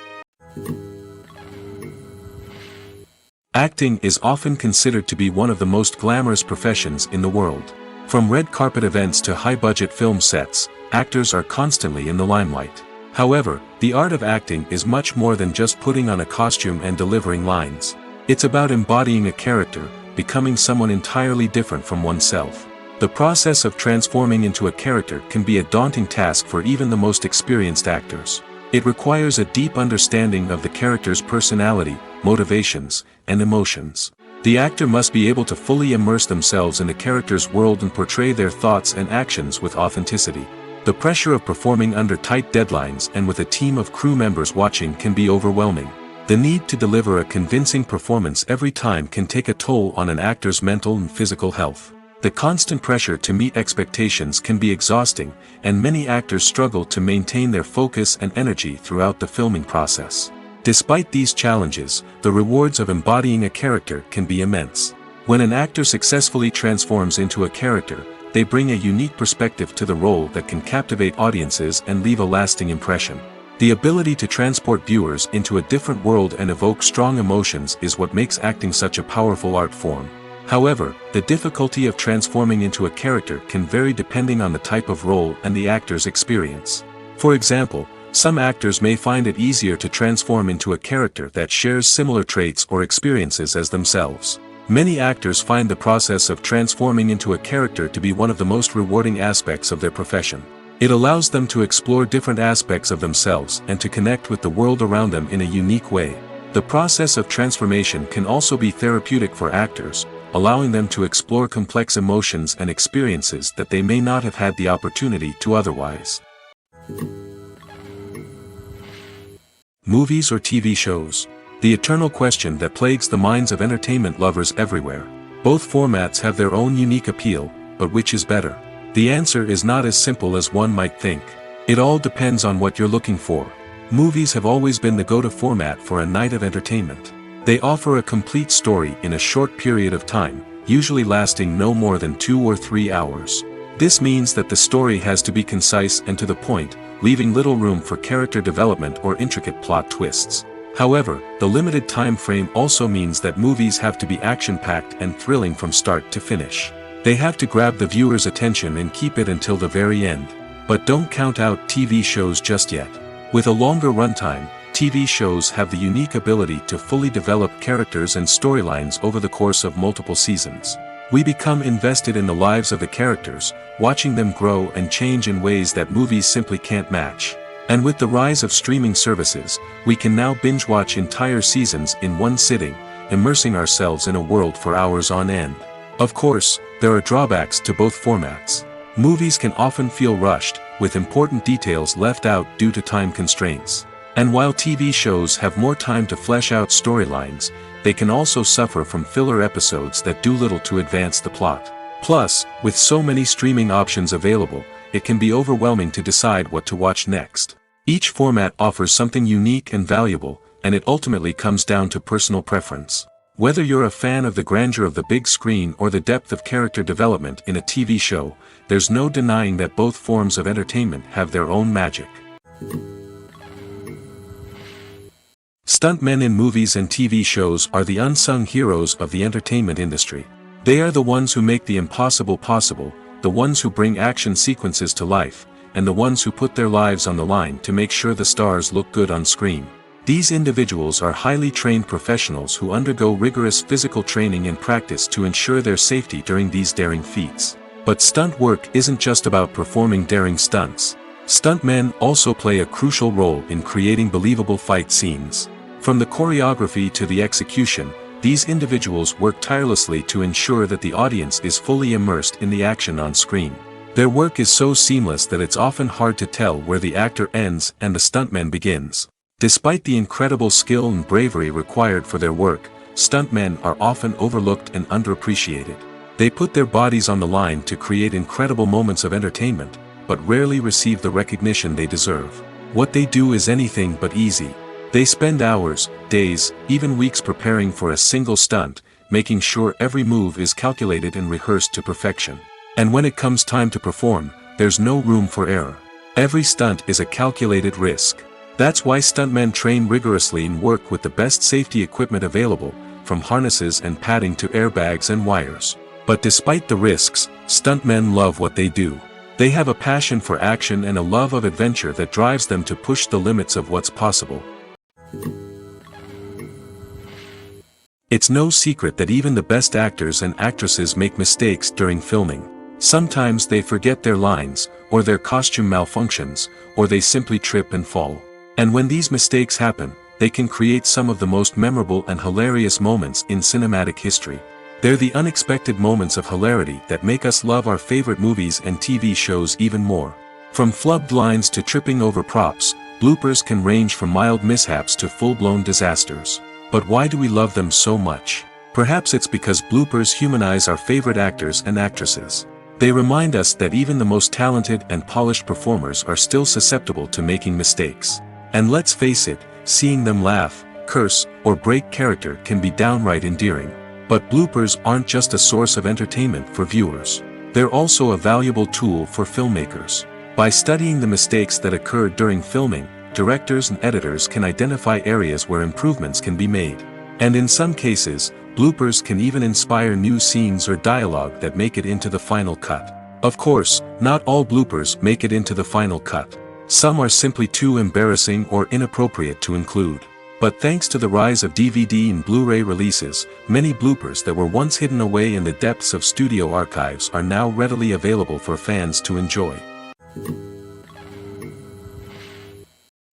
Acting is often considered to be one of the most glamorous professions in the world. From red carpet events to high-budget film sets, actors are constantly in the limelight. However, the art of acting is much more than just putting on a costume and delivering lines. It's about embodying a character, becoming someone entirely different from oneself. The process of transforming into a character can be a daunting task for even the most experienced actors. It requires a deep understanding of the character's personality, motivations, and emotions. The actor must be able to fully immerse themselves in the character's world and portray their thoughts and actions with authenticity. The pressure of performing under tight deadlines and with a team of crew members watching can be overwhelming. The need to deliver a convincing performance every time can take a toll on an actor's mental and physical health. The constant pressure to meet expectations can be exhausting, and many actors struggle to maintain their focus and energy throughout the filming process. Despite these challenges, the rewards of embodying a character can be immense. When an actor successfully transforms into a character, they bring a unique perspective to the role that can captivate audiences and leave a lasting impression. The ability to transport viewers into a different world and evoke strong emotions is what makes acting such a powerful art form. However, the difficulty of transforming into a character can vary depending on the type of role and the actor's experience. For example, some actors may find it easier to transform into a character that shares similar traits or experiences as themselves. Many actors find the process of transforming into a character to be one of the most rewarding aspects of their profession. It allows them to explore different aspects of themselves and to connect with the world around them in a unique way. The process of transformation can also be therapeutic for actors, allowing them to explore complex emotions and experiences that they may not have had the opportunity to otherwise. Movies or TV shows? The eternal question that plagues the minds of entertainment lovers everywhere. Both formats have their own unique appeal, but which is better? The answer is not as simple as one might think. It all depends on what you're looking for. Movies have always been the go-to format for a night of entertainment. They offer a complete story in a short period of time, usually lasting no more than 2 or 3 hours. This means that the story has to be concise and to the point, leaving little room for character development or intricate plot twists. However, the limited time frame also means that movies have to be action-packed and thrilling from start to finish. They have to grab the viewer's attention and keep it until the very end. But don't count out TV shows just yet. With a longer runtime, TV shows have the unique ability to fully develop characters and storylines over the course of multiple seasons. We become invested in the lives of the characters, watching them grow and change in ways that movies simply can't match. And with the rise of streaming services, we can now binge-watch entire seasons in one sitting, immersing ourselves in a world for hours on end. Of course, there are drawbacks to both formats. Movies can often feel rushed, with important details left out due to time constraints. And while TV shows have more time to flesh out storylines, they can also suffer from filler episodes that do little to advance the plot. Plus, with so many streaming options available, it can be overwhelming to decide what to watch next. Each format offers something unique and valuable, and it ultimately comes down to personal preference. Whether you're a fan of the grandeur of the big screen or the depth of character development in a TV show, there's no denying that both forms of entertainment have their own magic. Stuntmen in movies and TV shows are the unsung heroes of the entertainment industry. They are the ones who make the impossible possible, the ones who bring action sequences to life, and the ones who put their lives on the line to make sure the stars look good on screen. These individuals are highly trained professionals who undergo rigorous physical training and practice to ensure their safety during these daring feats. But stunt work isn't just about performing daring stunts. Stuntmen also play a crucial role in creating believable fight scenes. From the choreography to the execution, these individuals work tirelessly to ensure that the audience is fully immersed in the action on screen. Their work is so seamless that it's often hard to tell where the actor ends and the stuntman begins. Despite the incredible skill and bravery required for their work, stuntmen are often overlooked and underappreciated. They put their bodies on the line to create incredible moments of entertainment, but rarely receive the recognition they deserve. What they do is anything but easy. They spend hours, days, even weeks preparing for a single stunt, making sure every move is calculated and rehearsed to perfection. And when it comes time to perform, there's no room for error. Every stunt is a calculated risk. That's why stuntmen train rigorously and work with the best safety equipment available, from harnesses and padding to airbags and wires. But despite the risks, stuntmen love what they do. They have a passion for action and a love of adventure that drives them to push the limits of what's possible. It's no secret that even the best actors and actresses make mistakes during filming. Sometimes they forget their lines, or their costume malfunctions, or they simply trip and fall. And when these mistakes happen, they can create some of the most memorable and hilarious moments in cinematic history. They're the unexpected moments of hilarity that make us love our favorite movies and TV shows even more. From flubbed lines to tripping over props, bloopers can range from mild mishaps to full-blown disasters. But why do we love them so much? Perhaps it's because bloopers humanize our favorite actors and actresses. They remind us that even the most talented and polished performers are still susceptible to making mistakes. And let's face it, seeing them laugh, curse, or break character can be downright endearing. But bloopers aren't just a source of entertainment for viewers. They're also a valuable tool for filmmakers. By studying the mistakes that occurred during filming, directors and editors can identify areas where improvements can be made. And in some cases, bloopers can even inspire new scenes or dialogue that make it into the final cut. Of course, not all bloopers make it into the final cut. Some are simply too embarrassing or inappropriate to include. But thanks to the rise of DVD and Blu-ray releases, many bloopers that were once hidden away in the depths of studio archives are now readily available for fans to enjoy.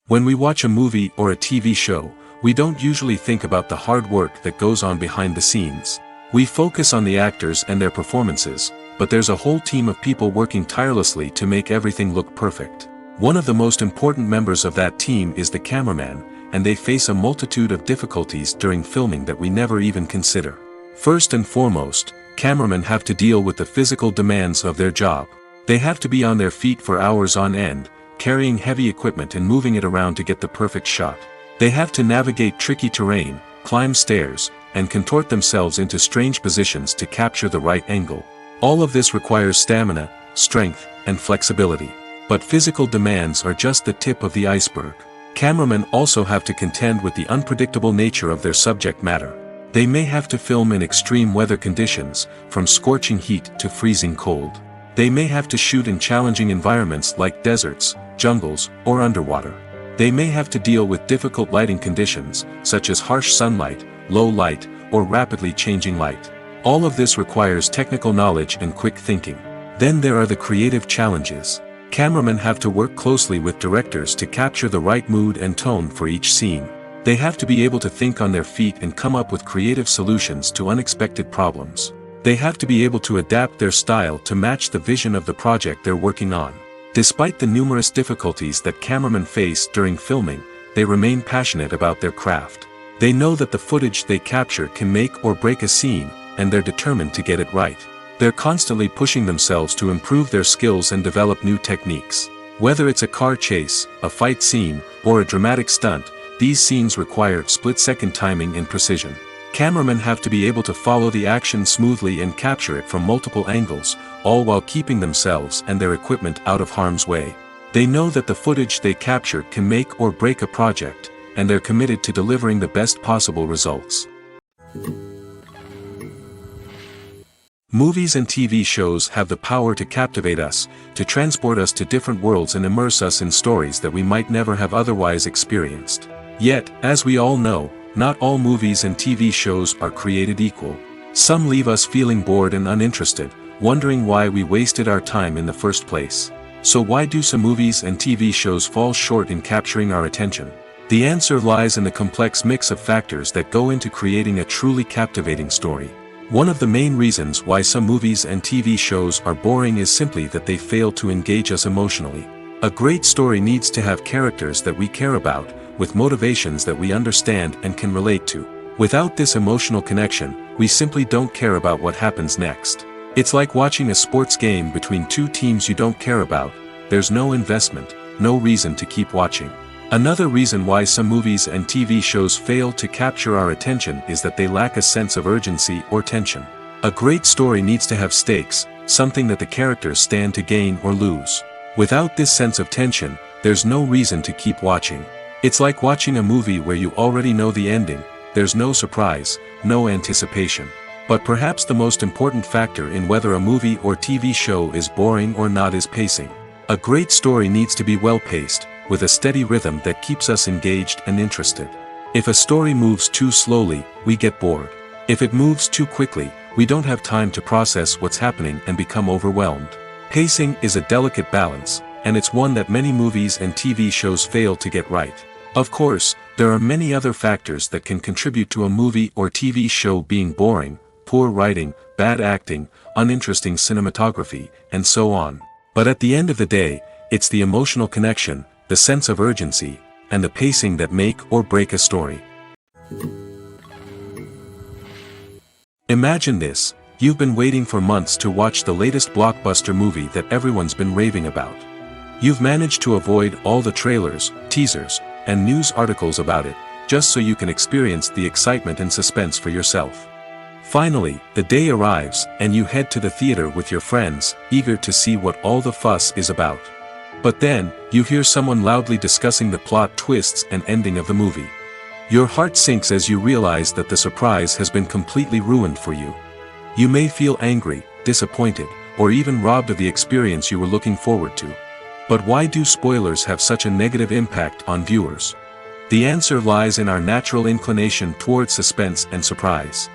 When we watch a movie or a TV show, we don't usually think about the hard work that goes on behind the scenes. We focus on the actors and their performances, but there's a whole team of people working tirelessly to make everything look perfect. One of the most important members of that team is the cameraman, and they face a multitude of difficulties during filming that we never even consider. First and foremost, cameramen have to deal with the physical demands of their job. They have to be on their feet for hours on end, carrying heavy equipment and moving it around to get the perfect shot. They have to navigate tricky terrain, climb stairs, and contort themselves into strange positions to capture the right angle. All of this requires stamina, strength, and flexibility. But physical demands are just the tip of the iceberg. Cameramen also have to contend with the unpredictable nature of their subject matter. They may have to film in extreme weather conditions, from scorching heat to freezing cold. They may have to shoot in challenging environments like deserts, jungles, or underwater. They may have to deal with difficult lighting conditions, such as harsh sunlight, low light, or rapidly changing light. All of this requires technical knowledge and quick thinking. Then there are the creative challenges. Cameramen have to work closely with directors to capture the right mood and tone for each scene. They have to be able to think on their feet and come up with creative solutions to unexpected problems. They have to be able to adapt their style to match the vision of the project they're working on. Despite the numerous difficulties that cameramen face during filming, they remain passionate about their craft. They know that the footage they capture can make or break a scene, and they're determined to get it right. They're constantly pushing themselves to improve their skills and develop new techniques. Whether it's a car chase, a fight scene, or a dramatic stunt, these scenes require split-second timing and precision. Cameramen have to be able to follow the action smoothly and capture it from multiple angles, all while keeping themselves and their equipment out of harm's way. They know that the footage they capture can make or break a project, and they're committed to delivering the best possible results. Movies and TV shows have the power to captivate us, to transport us to different worlds and immerse us in stories that we might never have otherwise experienced. Yet, as we all know, not all movies and TV shows are created equal. Some leave us feeling bored and uninterested, wondering why we wasted our time in the first place. So why do some movies and TV shows fall short in capturing our attention? The answer lies in the complex mix of factors that go into creating a truly captivating story. One of the main reasons why some movies and TV shows are boring is simply that they fail to engage us emotionally. A great story needs to have characters that we care about, with motivations that we understand and can relate to. Without this emotional connection, we simply don't care about what happens next. It's like watching a sports game between two teams you don't care about. There's no investment, no reason to keep watching. Another reason why some movies and TV shows fail to capture our attention is that they lack a sense of urgency or tension. A great story needs to have stakes, something that the characters stand to gain or lose. Without this sense of tension, there's no reason to keep watching. It's like watching a movie where you already know the ending. There's no surprise, no anticipation. But perhaps the most important factor in whether a movie or TV show is boring or not is pacing. A great story needs to be well-paced, with a steady rhythm that keeps us engaged and interested. If a story moves too slowly, we get bored. If it moves too quickly, we don't have time to process what's happening and become overwhelmed. Pacing is a delicate balance, and it's one that many movies and TV shows fail to get right. Of course, there are many other factors that can contribute to a movie or TV show being boring: poor writing, bad acting, uninteresting cinematography, and so on. But at the end of the day, it's the emotional connection, the sense of urgency, and the pacing that make or break a story. Imagine this: you've been waiting for months to watch the latest blockbuster movie that everyone's been raving about. You've managed to avoid all the trailers, teasers, and news articles about it, just so you can experience the excitement and suspense for yourself. Finally, the day arrives, and you head to the theater with your friends, eager to see what all the fuss is about. But then, you hear someone loudly discussing the plot twists and ending of the movie. Your heart sinks as you realize that the surprise has been completely ruined for you. You may feel angry, disappointed, or even robbed of the experience you were looking forward to. But why do spoilers have such a negative impact on viewers? The answer lies in our natural inclination toward suspense and surprise.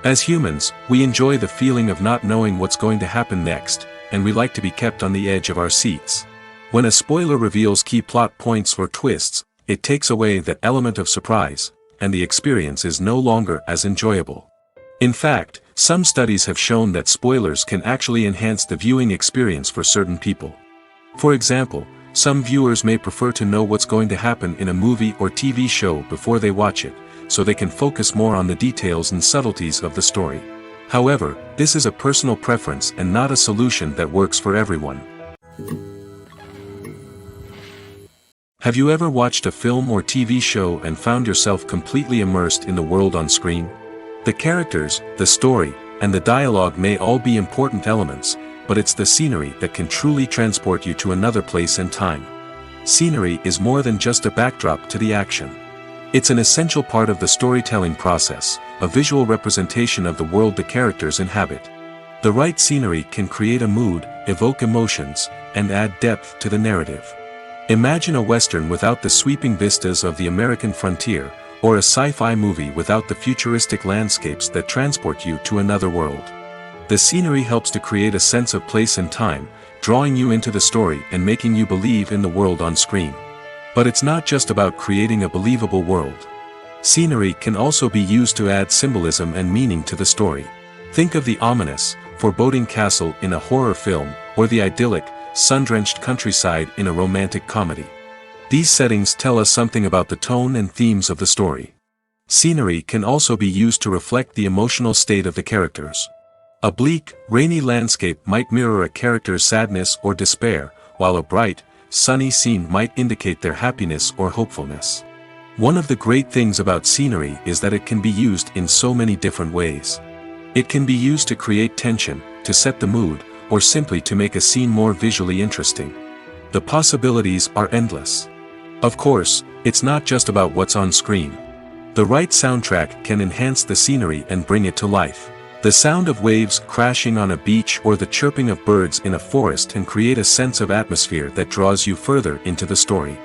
As humans, we enjoy the feeling of not knowing what's going to happen next, and we like to be kept on the edge of our seats. When a spoiler reveals key plot points or twists, it takes away that element of surprise, and the experience is no longer as enjoyable. In fact, some studies have shown that spoilers can actually enhance the viewing experience for certain people. For example, some viewers may prefer to know what's going to happen in a movie or TV show before they watch it, so they can focus more on the details and subtleties of the story. However, this is a personal preference and not a solution that works for everyone. Have you ever watched a film or TV show and found yourself completely immersed in the world on screen? The characters, the story, and the dialogue may all be important elements, but it's the scenery that can truly transport you to another place and time. Scenery is more than just a backdrop to the action. It's an essential part of the storytelling process, a visual representation of the world the characters inhabit. The right scenery can create a mood, evoke emotions, and add depth to the narrative. Imagine a Western without the sweeping vistas of the American frontier, or a sci-fi movie without the futuristic landscapes that transport you to another world. The scenery helps to create a sense of place and time, drawing you into the story and making you believe in the world on screen. But it's not just about creating a believable world. Scenery can also be used to add symbolism and meaning to the story. Think of the ominous, foreboding castle in a horror film, or the idyllic, sun-drenched countryside in a romantic comedy. These settings tell us something about the tone and themes of the story. Scenery can also be used to reflect the emotional state of the characters. A bleak, rainy landscape might mirror a character's sadness or despair, while a bright, sunny scene might indicate their happiness or hopefulness. One of the great things about scenery is that it can be used in so many different ways. It can be used to create tension, to set the mood, or simply to make a scene more visually interesting. The possibilities are endless. Of course, it's not just about what's on screen. The right soundtrack can enhance the scenery and bring it to life. The sound of waves crashing on a beach or the chirping of birds in a forest can create a sense of atmosphere that draws you further into the story.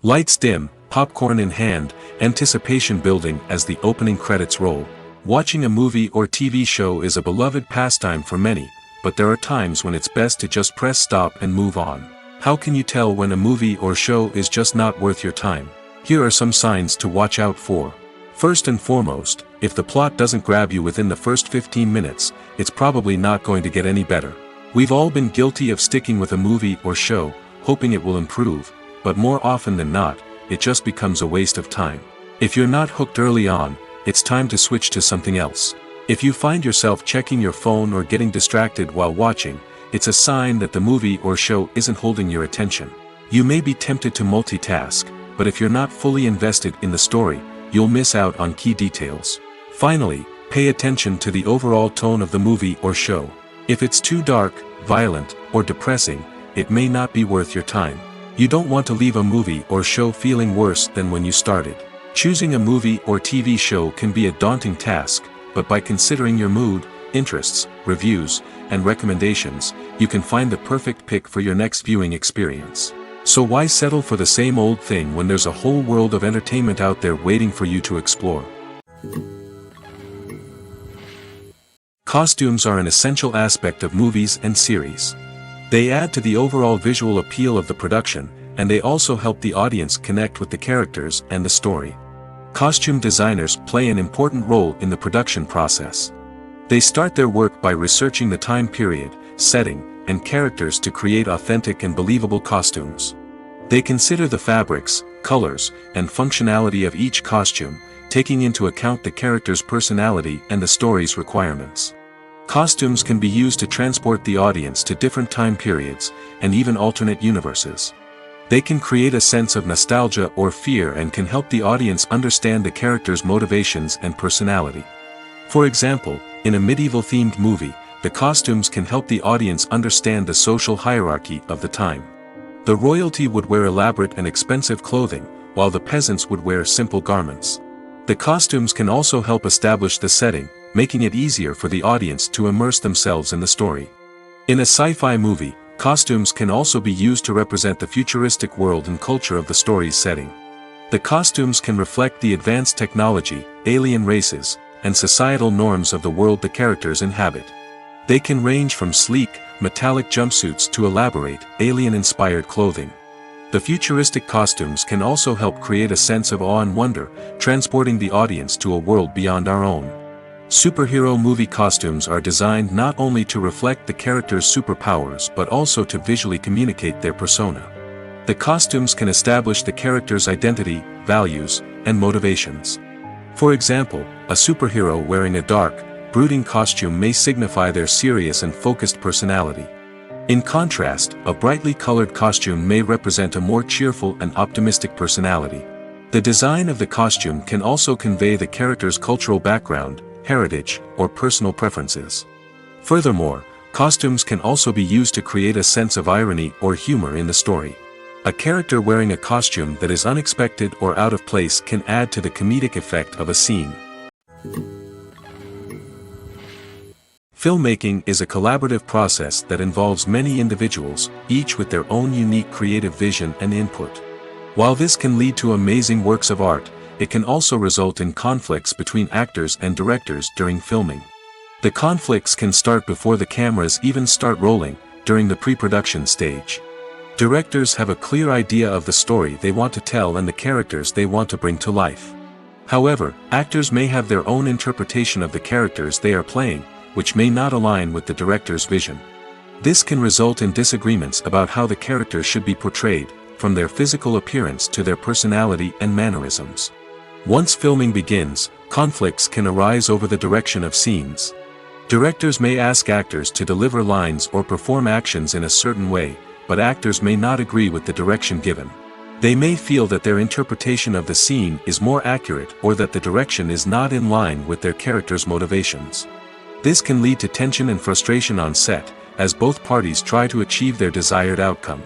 Lights dim, popcorn in hand, anticipation building as the opening credits roll. Watching a movie or TV show is a beloved pastime for many, but there are times when it's best to just press stop and move on. How can you tell when a movie or show is just not worth your time? Here are some signs to watch out for. First and foremost, if the plot doesn't grab you within the first 15 minutes, it's probably not going to get any better. We've all been guilty of sticking with a movie or show, hoping it will improve, but more often than not, it just becomes a waste of time. If you're not hooked early on, it's time to switch to something else. If you find yourself checking your phone or getting distracted while watching, it's a sign that the movie or show isn't holding your attention. You may be tempted to multitask, but if you're not fully invested in the story, you'll miss out on key details. Finally, pay attention to the overall tone of the movie or show. If it's too dark, violent, or depressing, it may not be worth your time. You don't want to leave a movie or show feeling worse than when you started. Choosing a movie or TV show can be a daunting task, but by considering your mood, interests, reviews, and recommendations, you can find the perfect pick for your next viewing experience. So why settle for the same old thing when there's a whole world of entertainment out there waiting for you to explore? Costumes are an essential aspect of movies and series. They add to the overall visual appeal of the production, and they also help the audience connect with the characters and the story. Costume designers play an important role in the production process. They start their work by researching the time period, setting, and characters to create authentic and believable costumes. They consider the fabrics, colors, and functionality of each costume, taking into account the character's personality and the story's requirements. Costumes can be used to transport the audience to different time periods, and even alternate universes. They can create a sense of nostalgia or fear and can help the audience understand the character's motivations and personality. For example, in a medieval-themed movie, the costumes can help the audience understand the social hierarchy of the time. The royalty would wear elaborate and expensive clothing, while the peasants would wear simple garments. The costumes can also help establish the setting, making it easier for the audience to immerse themselves in the story. In a sci-fi movie, costumes can also be used to represent the futuristic world and culture of the story's setting. The costumes can reflect the advanced technology, alien races, and societal norms of the world the characters inhabit. They can range from sleek, metallic jumpsuits to elaborate, alien-inspired clothing. The futuristic costumes can also help create a sense of awe and wonder, transporting the audience to a world beyond our own. Superhero movie costumes are designed not only to reflect the character's superpowers but also to visually communicate their persona. The costumes can establish the character's identity, values, and motivations. For example, a superhero wearing a dark, brooding costume may signify their serious and focused personality. In contrast, a brightly colored costume may represent a more cheerful and optimistic personality. The design of the costume can also convey the character's cultural background, heritage, or personal preferences. Furthermore, costumes can also be used to create a sense of irony or humor in the story. A character wearing a costume that is unexpected or out of place can add to the comedic effect of a scene. Filmmaking is a collaborative process that involves many individuals, each with their own unique creative vision and input. While this can lead to amazing works of art, it can also result in conflicts between actors and directors during filming. The conflicts can start before the cameras even start rolling, during the pre-production stage. Directors have a clear idea of the story they want to tell and the characters they want to bring to life. However, actors may have their own interpretation of the characters they are playing, which may not align with the director's vision. This can result in disagreements about how the character should be portrayed, from their physical appearance to their personality and mannerisms. Once filming begins, conflicts can arise over the direction of scenes. Directors may ask actors to deliver lines or perform actions in a certain way, but actors may not agree with the direction given. They may feel that their interpretation of the scene is more accurate or that the direction is not in line with their character's motivations. This can lead to tension and frustration on set, as both parties try to achieve their desired outcome.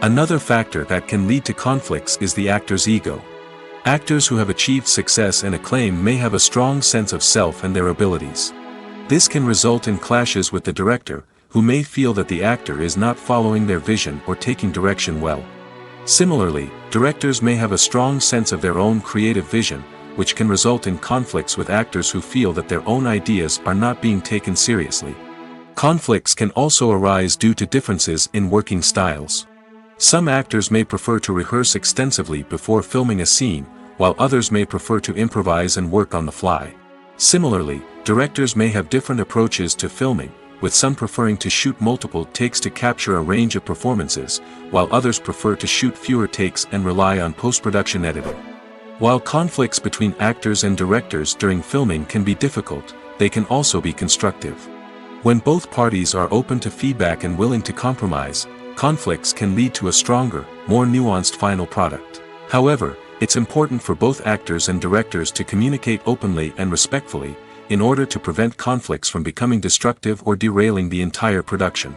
Another factor that can lead to conflicts is the actor's ego. Actors who have achieved success and acclaim may have a strong sense of self and their abilities. This can result in clashes with the director, who may feel that the actor is not following their vision or taking direction well. Similarly, directors may have a strong sense of their own creative vision, which can result in conflicts with actors who feel that their own ideas are not being taken seriously. Conflicts can also arise due to differences in working styles. Some actors may prefer to rehearse extensively before filming a scene, while others may prefer to improvise and work on the fly. Similarly, directors may have different approaches to filming, with some preferring to shoot multiple takes to capture a range of performances, while others prefer to shoot fewer takes and rely on post-production editing. While conflicts between actors and directors during filming can be difficult, they can also be constructive. When both parties are open to feedback and willing to compromise, conflicts can lead to a stronger, more nuanced final product. However, it's important for both actors and directors to communicate openly and respectfully, in order to prevent conflicts from becoming destructive or derailing the entire production.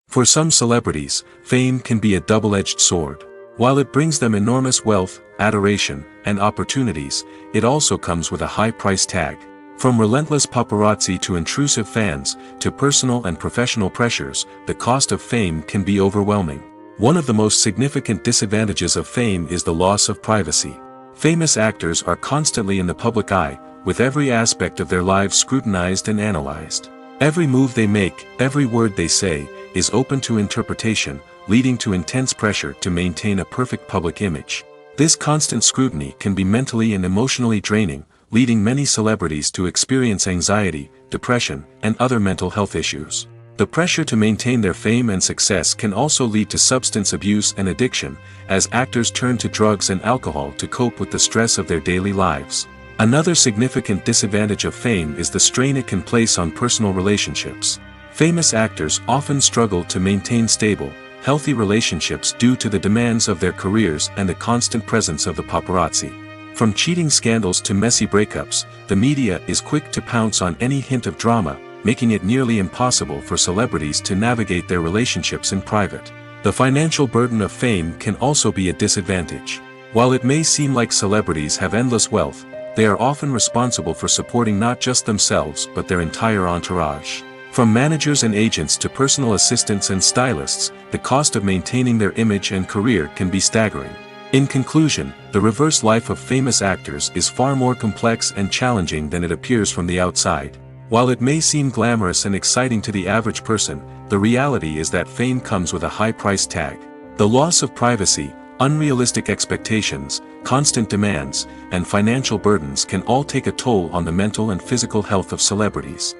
For some celebrities, fame can be a double-edged sword. While it brings them enormous wealth, adoration, and opportunities, it also comes with a high price tag. From relentless paparazzi to intrusive fans, to personal and professional pressures, the cost of fame can be overwhelming. One of the most significant disadvantages of fame is the loss of privacy. Famous actors are constantly in the public eye, with every aspect of their lives scrutinized and analyzed. Every move they make, every word they say, is open to interpretation, leading to intense pressure to maintain a perfect public image. This constant scrutiny can be mentally and emotionally draining, leading many celebrities to experience anxiety, depression, and other mental health issues. The pressure to maintain their fame and success can also lead to substance abuse and addiction, as actors turn to drugs and alcohol to cope with the stress of their daily lives. Another significant disadvantage of fame is the strain it can place on personal relationships. Famous actors often struggle to maintain stable, healthy relationships due to the demands of their careers and the constant presence of the paparazzi. From cheating scandals to messy breakups, the media is quick to pounce on any hint of drama, making it nearly impossible for celebrities to navigate their relationships in private. The financial burden of fame can also be a disadvantage. While it may seem like celebrities have endless wealth, they are often responsible for supporting not just themselves but their entire entourage. From managers and agents to personal assistants and stylists, the cost of maintaining their image and career can be staggering. In conclusion, the reverse life of famous actors is far more complex and challenging than it appears from the outside. While it may seem glamorous and exciting to the average person, the reality is that fame comes with a high price tag. The loss of privacy, unrealistic expectations, constant demands, and financial burdens can all take a toll on the mental and physical health of celebrities.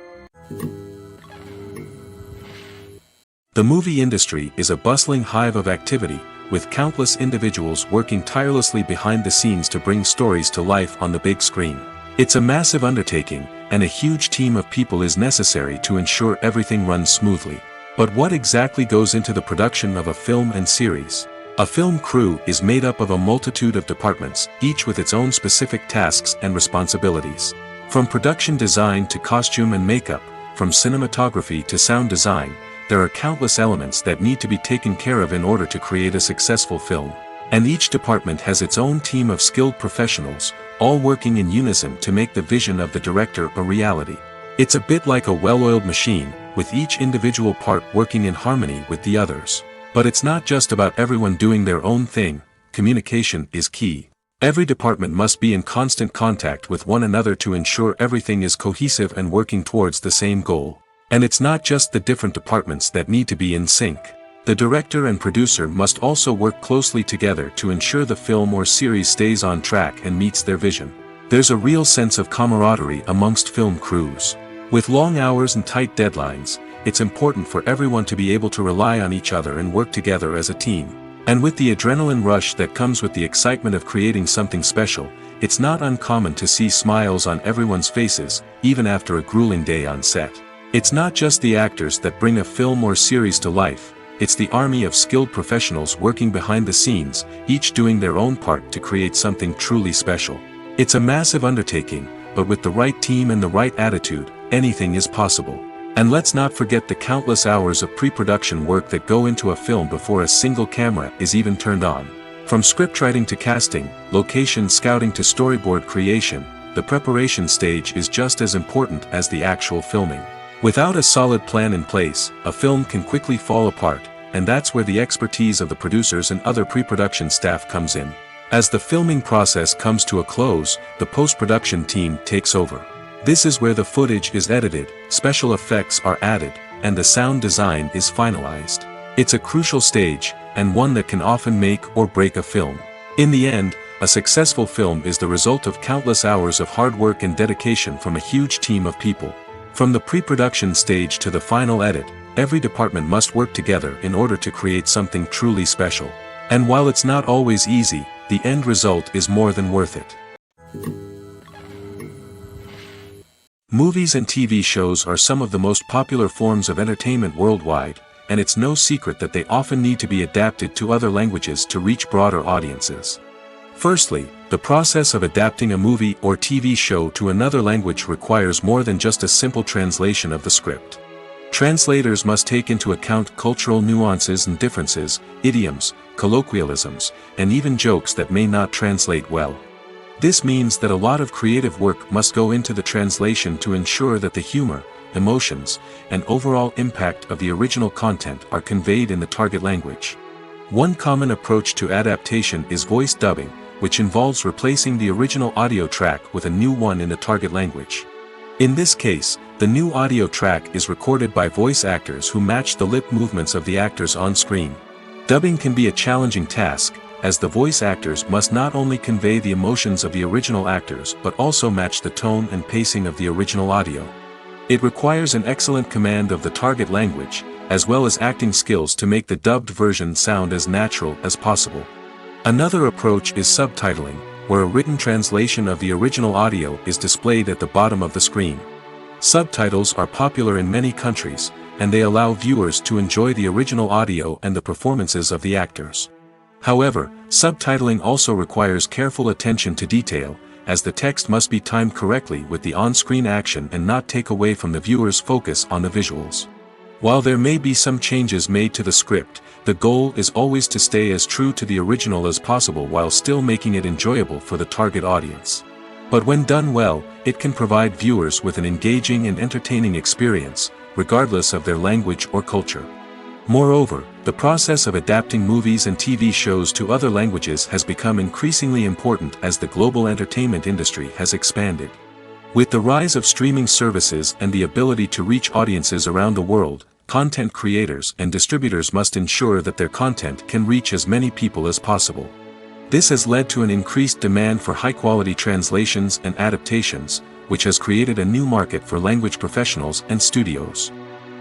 The movie industry is a bustling hive of activity, with countless individuals working tirelessly behind the scenes to bring stories to life on the big screen. It's a massive undertaking, and a huge team of people is necessary to ensure everything runs smoothly. But what exactly goes into the production of a film and series? A film crew is made up of a multitude of departments, each with its own specific tasks and responsibilities. From production design to costume and makeup, from cinematography to sound design, there are countless elements that need to be taken care of in order to create a successful film. And each department has its own team of skilled professionals, all working in unison to make the vision of the director a reality. It's a bit like a well-oiled machine, with each individual part working in harmony with the others. But it's not just about everyone doing their own thing. Communication is key. Every department must be in constant contact with one another to ensure everything is cohesive and working towards the same goal. And it's not just the different departments that need to be in sync. The director and producer must also work closely together to ensure the film or series stays on track and meets their vision. There's a real sense of camaraderie amongst film crews. With long hours and tight deadlines, it's important for everyone to be able to rely on each other and work together as a team. And with the adrenaline rush that comes with the excitement of creating something special, it's not uncommon to see smiles on everyone's faces, even after a grueling day on set. It's not just the actors that bring a film or series to life, it's the army of skilled professionals working behind the scenes, each doing their own part to create something truly special. It's a massive undertaking, but with the right team and the right attitude, anything is possible. And let's not forget the countless hours of pre-production work that go into a film before a single camera is even turned on. From scriptwriting to casting, location scouting to storyboard creation, the preparation stage is just as important as the actual filming. Without a solid plan in place, a film can quickly fall apart, and that's where the expertise of the producers and other pre-production staff comes in. As the filming process comes to a close, the post-production team takes over. This is where the footage is edited, special effects are added, and the sound design is finalized. It's a crucial stage, and one that can often make or break a film. In the end, a successful film is the result of countless hours of hard work and dedication from a huge team of people. From the pre-production stage to the final edit, every department must work together in order to create something truly special. And while it's not always easy, the end result is more than worth it. Movies and TV shows are some of the most popular forms of entertainment worldwide, and it's no secret that they often need to be adapted to other languages to reach broader audiences. Firstly, the process of adapting a movie or TV show to another language requires more than just a simple translation of the script. Translators must take into account cultural nuances and differences, idioms, colloquialisms, and even jokes that may not translate well. This means that a lot of creative work must go into the translation to ensure that the humor, emotions, and overall impact of the original content are conveyed in the target language. One common approach to adaptation is voice dubbing, which involves replacing the original audio track with a new one in the target language. In this case, the new audio track is recorded by voice actors who match the lip movements of the actors on screen. Dubbing can be a challenging task, as the voice actors must not only convey the emotions of the original actors but also match the tone and pacing of the original audio. It requires an excellent command of the target language, as well as acting skills to make the dubbed version sound as natural as possible. Another approach is subtitling, where a written translation of the original audio is displayed at the bottom of the screen. Subtitles are popular in many countries, and they allow viewers to enjoy the original audio and the performances of the actors. However, subtitling also requires careful attention to detail, as the text must be timed correctly with the on-screen action and not take away from the viewer's focus on the visuals. While there may be some changes made to the script, the goal is always to stay as true to the original as possible while still making it enjoyable for the target audience. But when done well, it can provide viewers with an engaging and entertaining experience, regardless of their language or culture. Moreover, the process of adapting movies and TV shows to other languages has become increasingly important as the global entertainment industry has expanded. With the rise of streaming services and the ability to reach audiences around the world, content creators and distributors must ensure that their content can reach as many people as possible. This has led to an increased demand for high-quality translations and adaptations, which has created a new market for language professionals and studios.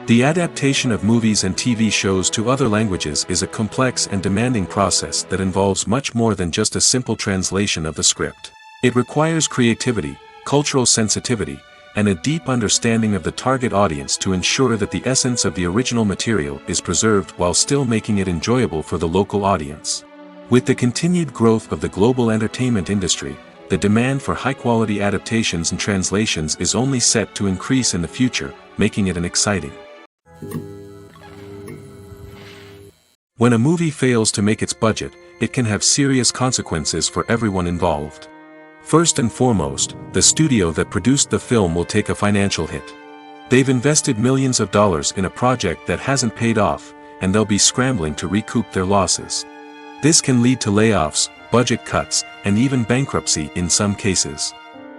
The adaptation of movies and TV shows to other languages is a complex and demanding process that involves much more than just a simple translation of the script. It requires creativity, cultural sensitivity, and a deep understanding of the target audience to ensure that the essence of the original material is preserved while still making it enjoyable for the local audience. With the continued growth of the global entertainment industry, the demand for high-quality adaptations and translations is only set to increase in the future, making it exciting. When a movie fails to make its budget, it can have serious consequences for everyone involved. First and foremost, the studio that produced the film will take a financial hit. They've invested millions of dollars in a project that hasn't paid off, and they'll be scrambling to recoup their losses. This can lead to layoffs, budget cuts, and even bankruptcy in some cases.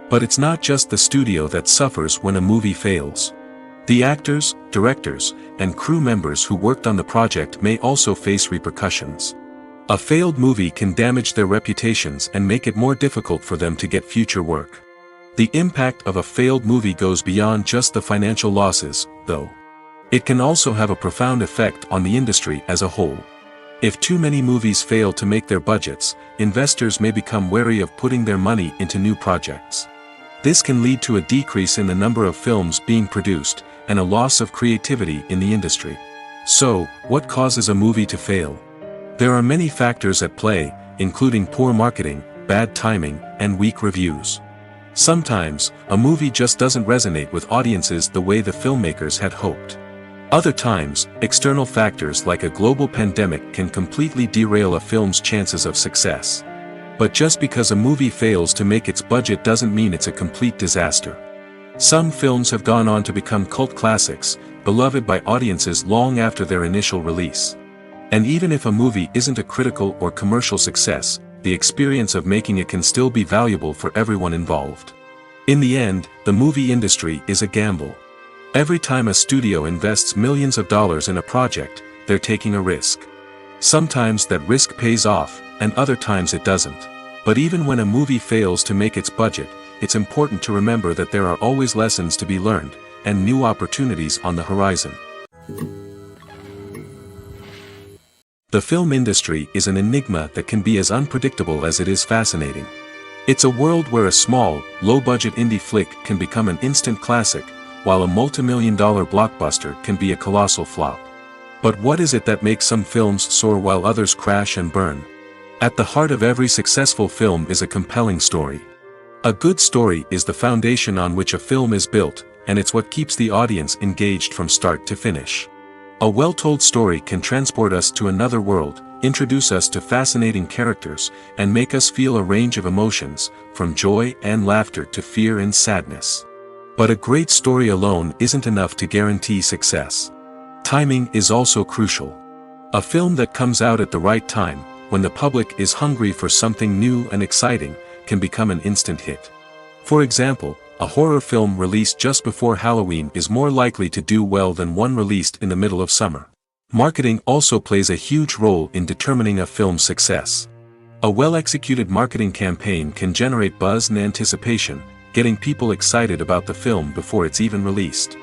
But it's not just the studio that suffers when a movie fails. The actors, directors, and crew members who worked on the project may also face repercussions. A failed movie can damage their reputations and make it more difficult for them to get future work. The impact of a failed movie goes beyond just the financial losses, though. It can also have a profound effect on the industry as a whole. If too many movies fail to make their budgets, investors may become wary of putting their money into new projects. This can lead to a decrease in the number of films being produced, and a loss of creativity in the industry. So, what causes a movie to fail? There are many factors at play, including poor marketing, bad timing, and weak reviews. Sometimes, a movie just doesn't resonate with audiences the way the filmmakers had hoped. Other times, external factors like a global pandemic can completely derail a film's chances of success. But just because a movie fails to make its budget doesn't mean it's a complete disaster. Some films have gone on to become cult classics, beloved by audiences long after their initial release. And even if a movie isn't a critical or commercial success, the experience of making it can still be valuable for everyone involved. In the end, the movie industry is a gamble. Every time a studio invests millions of dollars in a project, they're taking a risk. Sometimes that risk pays off, and other times it doesn't. But even when a movie fails to make its budget, it's important to remember that there are always lessons to be learned, and new opportunities on the horizon. The film industry is an enigma that can be as unpredictable as it is fascinating. It's a world where a small, low-budget indie flick can become an instant classic, while a multi-million-dollar blockbuster can be a colossal flop. But what is it that makes some films soar while others crash and burn? At the heart of every successful film is a compelling story. A good story is the foundation on which a film is built, and it's what keeps the audience engaged from start to finish. A well-told story can transport us to another world, introduce us to fascinating characters, and make us feel a range of emotions, from joy and laughter to fear and sadness. But a great story alone isn't enough to guarantee success. Timing is also crucial. A film that comes out at the right time, when the public is hungry for something new and exciting, can become an instant hit. For example, a horror film released just before Halloween is more likely to do well than one released in the middle of summer. Marketing also plays a huge role in determining a film's success. A well-executed marketing campaign can generate buzz and anticipation, getting people excited about the film before it's even released.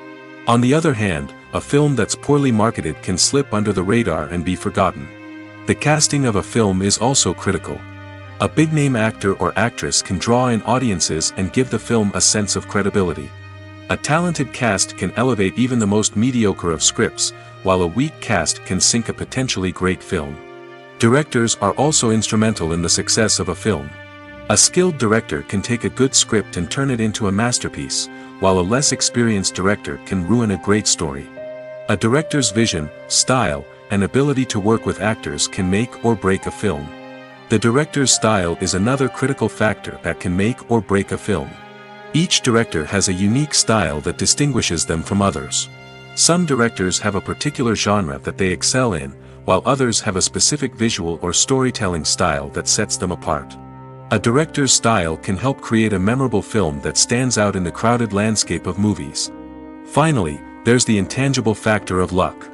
On the other hand, a film that's poorly marketed can slip under the radar and be forgotten. The casting of a film is also critical. A big-name actor or actress can draw in audiences and give the film a sense of credibility. A talented cast can elevate even the most mediocre of scripts, while a weak cast can sink a potentially great film. Directors are also instrumental in the success of a film. A skilled director can take a good script and turn it into a masterpiece, while a less experienced director can ruin a great story. A director's vision, style, and ability to work with actors can make or break a film. The director's style is another critical factor that can make or break a film. Each director has a unique style that distinguishes them from others. Some directors have a particular genre that they excel in, while others have a specific visual or storytelling style that sets them apart. A director's style can help create a memorable film that stands out in the crowded landscape of movies. Finally, there's the intangible factor of luck.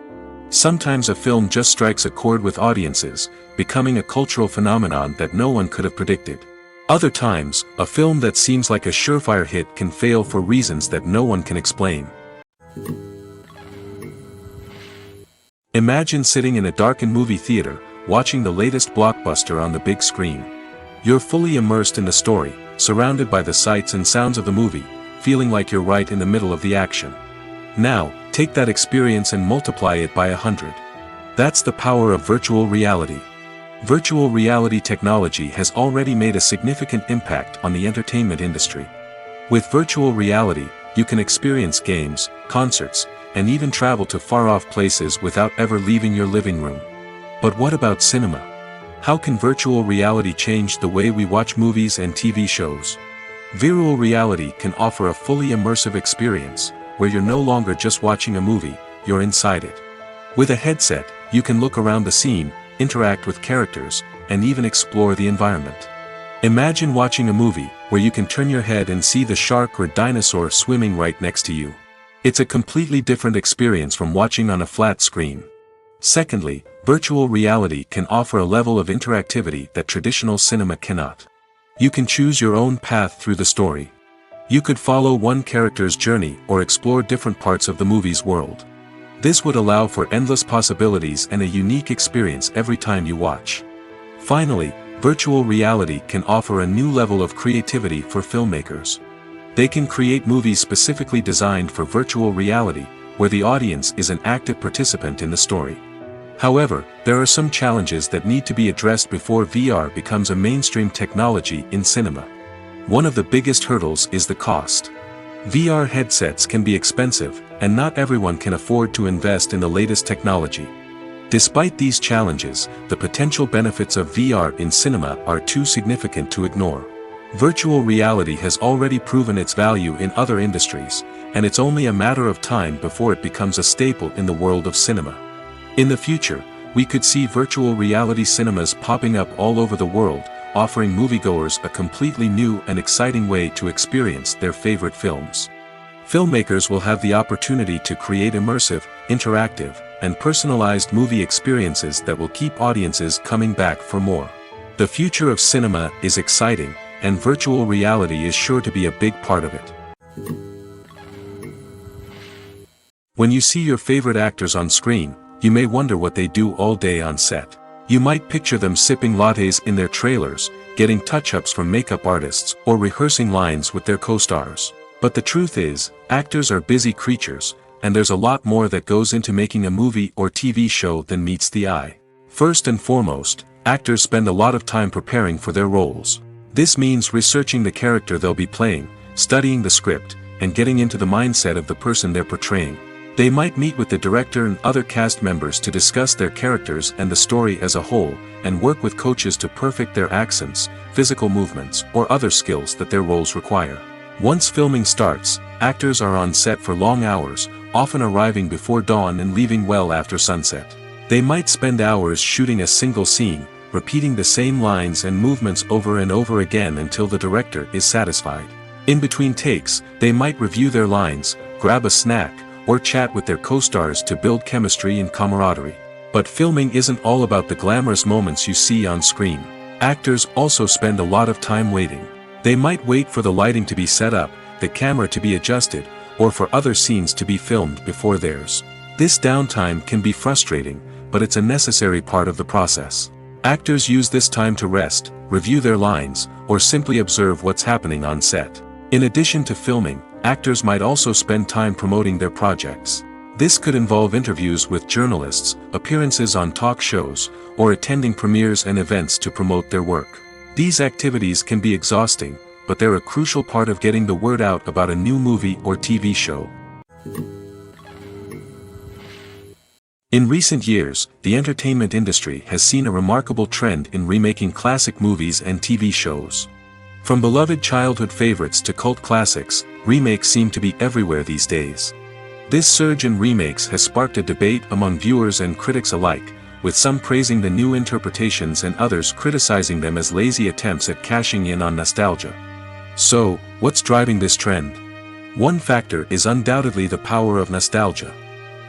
Sometimes a film just strikes a chord with audiences, becoming a cultural phenomenon that no one could have predicted. Other times, a film that seems like a surefire hit can fail for reasons that no one can explain. Imagine sitting in a darkened movie theater, watching the latest blockbuster on the big screen. You're fully immersed in the story, surrounded by the sights and sounds of the movie, feeling like you're right in the middle of the action. Now, take that experience and multiply it by 100. That's the power of virtual reality. Virtual reality technology has already made a significant impact on the entertainment industry. With virtual reality, you can experience games, concerts, and even travel to far-off places without ever leaving your living room. But what about cinema? How can virtual reality change the way we watch movies and TV shows? Virtual reality can offer a fully immersive experience, where you're no longer just watching a movie, you're inside it. With a headset, you can look around the scene, interact with characters, and even explore the environment. Imagine watching a movie where you can turn your head and see the shark or dinosaur swimming right next to you. It's a completely different experience from watching on a flat screen. Secondly, virtual reality can offer a level of interactivity that traditional cinema cannot. You can choose your own path through the story. You could follow one character's journey or explore different parts of the movie's world. This would allow for endless possibilities and a unique experience every time you watch. Finally, virtual reality can offer a new level of creativity for filmmakers. They can create movies specifically designed for virtual reality, where the audience is an active participant in the story. However, there are some challenges that need to be addressed before VR becomes a mainstream technology in cinema. One of the biggest hurdles is the cost. VR headsets can be expensive, and not everyone can afford to invest in the latest technology. Despite these challenges, the potential benefits of VR in cinema are too significant to ignore. Virtual reality has already proven its value in other industries, and it's only a matter of time before it becomes a staple in the world of cinema. In the future, we could see virtual reality cinemas popping up all over the world, offering moviegoers a completely new and exciting way to experience their favorite films. Filmmakers will have the opportunity to create immersive, interactive, and personalized movie experiences that will keep audiences coming back for more. The future of cinema is exciting, and virtual reality is sure to be a big part of it. When you see your favorite actors on screen, you may wonder what they do all day on set. You might picture them sipping lattes in their trailers, getting touch-ups from makeup artists, or rehearsing lines with their co-stars. But the truth is, actors are busy creatures, and there's a lot more that goes into making a movie or TV show than meets the eye. First and foremost, actors spend a lot of time preparing for their roles. This means researching the character they'll be playing, studying the script, and getting into the mindset of the person they're portraying. They might meet with the director and other cast members to discuss their characters and the story as a whole, and work with coaches to perfect their accents, physical movements, or other skills that their roles require. Once filming starts, actors are on set for long hours, often arriving before dawn and leaving well after sunset. They might spend hours shooting a single scene, repeating the same lines and movements over and over again until the director is satisfied. In between takes, they might review their lines, grab a snack, or chat with their co-stars to build chemistry and camaraderie. But filming isn't all about the glamorous moments you see on screen. Actors also spend a lot of time waiting. They might wait for the lighting to be set up, the camera to be adjusted, or for other scenes to be filmed before theirs. This downtime can be frustrating, but it's a necessary part of the process. Actors use this time to rest, review their lines, or simply observe what's happening on set. In addition to filming, actors might also spend time promoting their projects. This could involve interviews with journalists, appearances on talk shows, or attending premieres and events to promote their work. These activities can be exhausting, but they're a crucial part of getting the word out about a new movie or TV show. In recent years, the entertainment industry has seen a remarkable trend in remaking classic movies and TV shows. From beloved childhood favorites to cult classics, remakes seem to be everywhere these days. This surge in remakes has sparked a debate among viewers and critics alike, with some praising the new interpretations and others criticizing them as lazy attempts at cashing in on nostalgia. So, what's driving this trend? One factor is undoubtedly the power of nostalgia.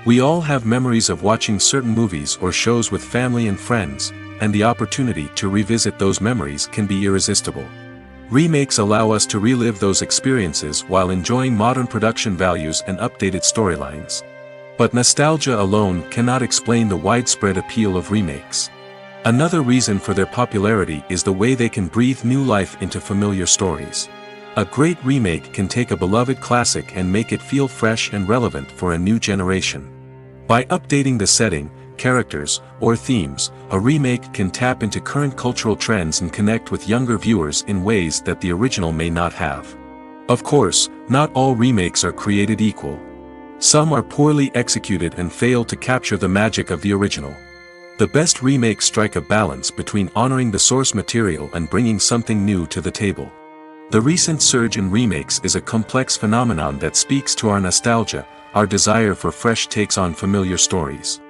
We all have memories of watching certain movies or shows with family and friends, and the opportunity to revisit those memories can be irresistible. Remakes allow us to relive those experiences while enjoying modern production values and updated storylines. But nostalgia alone cannot explain the widespread appeal of remakes. Another reason for their popularity is the way they can breathe new life into familiar stories. A great remake can take a beloved classic and make it feel fresh and relevant for a new generation. By updating the setting, characters, or themes, a remake can tap into current cultural trends and connect with younger viewers in ways that the original may not have. Of course, not all remakes are created equal. Some are poorly executed and fail to capture the magic of the original. The best remakes strike a balance between honoring the source material and bringing something new to the table. The recent surge in remakes is a complex phenomenon that speaks to our nostalgia, our desire for fresh takes on familiar stories.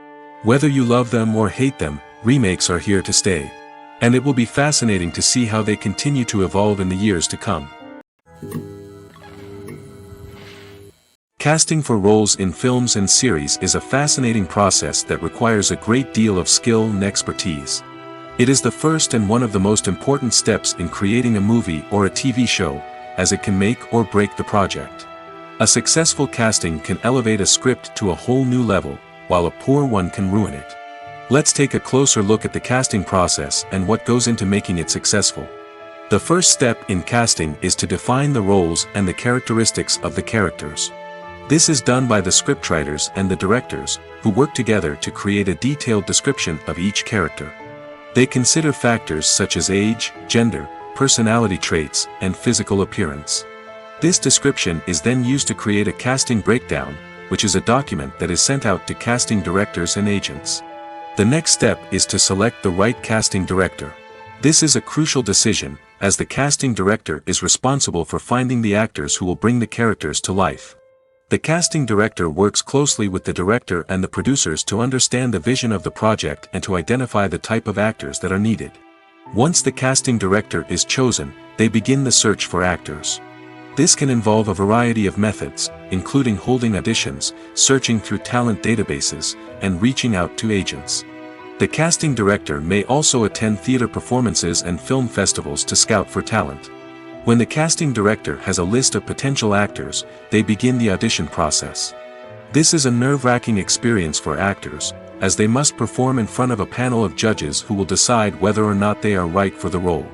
Whether you love them or hate them, remakes are here to stay. And it will be fascinating to see how they continue to evolve in the years to come. Casting for roles in films and series is a fascinating process that requires a great deal of skill and expertise. It is the first and one of the most important steps in creating a movie or a TV show, as it can make or break the project. A successful casting can elevate a script to a whole new level, while a poor one can ruin it. Let's take a closer look at the casting process and what goes into making it successful. The first step in casting is to define the roles and the characteristics of the characters. This is done by the scriptwriters and the directors, who work together to create a detailed description of each character. They consider factors such as age, gender, personality traits, and physical appearance. This description is then used to create a casting breakdown, which is a document that is sent out to casting directors and agents. The next step is to select the right casting director. This is a crucial decision, as the casting director is responsible for finding the actors who will bring the characters to life. The casting director works closely with the director and the producers to understand the vision of the project and to identify the type of actors that are needed. Once the casting director is chosen, they begin the search for actors. This can involve a variety of methods, including holding auditions, searching through talent databases, and reaching out to agents. The casting director may also attend theater performances and film festivals to scout for talent. When the casting director has a list of potential actors, they begin the audition process. This is a nerve-wracking experience for actors, as they must perform in front of a panel of judges who will decide whether or not they are right for the role.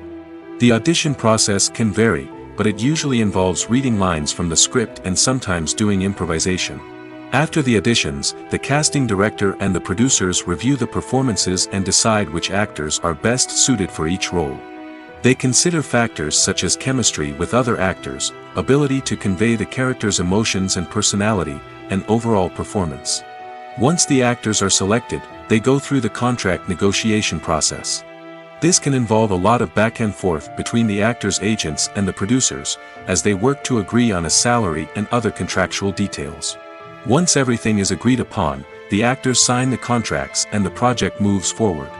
The audition process can vary, but it usually involves reading lines from the script and sometimes doing improvisation. After the auditions, the casting director and the producers review the performances and decide which actors are best suited for each role. They consider factors such as chemistry with other actors, ability to convey the character's emotions and personality, and overall performance. Once the actors are selected, they go through the contract negotiation process. This can involve a lot of back and forth between the actors' agents and the producers, as they work to agree on a salary and other contractual details. Once everything is agreed upon, the actors sign the contracts and the project moves forward.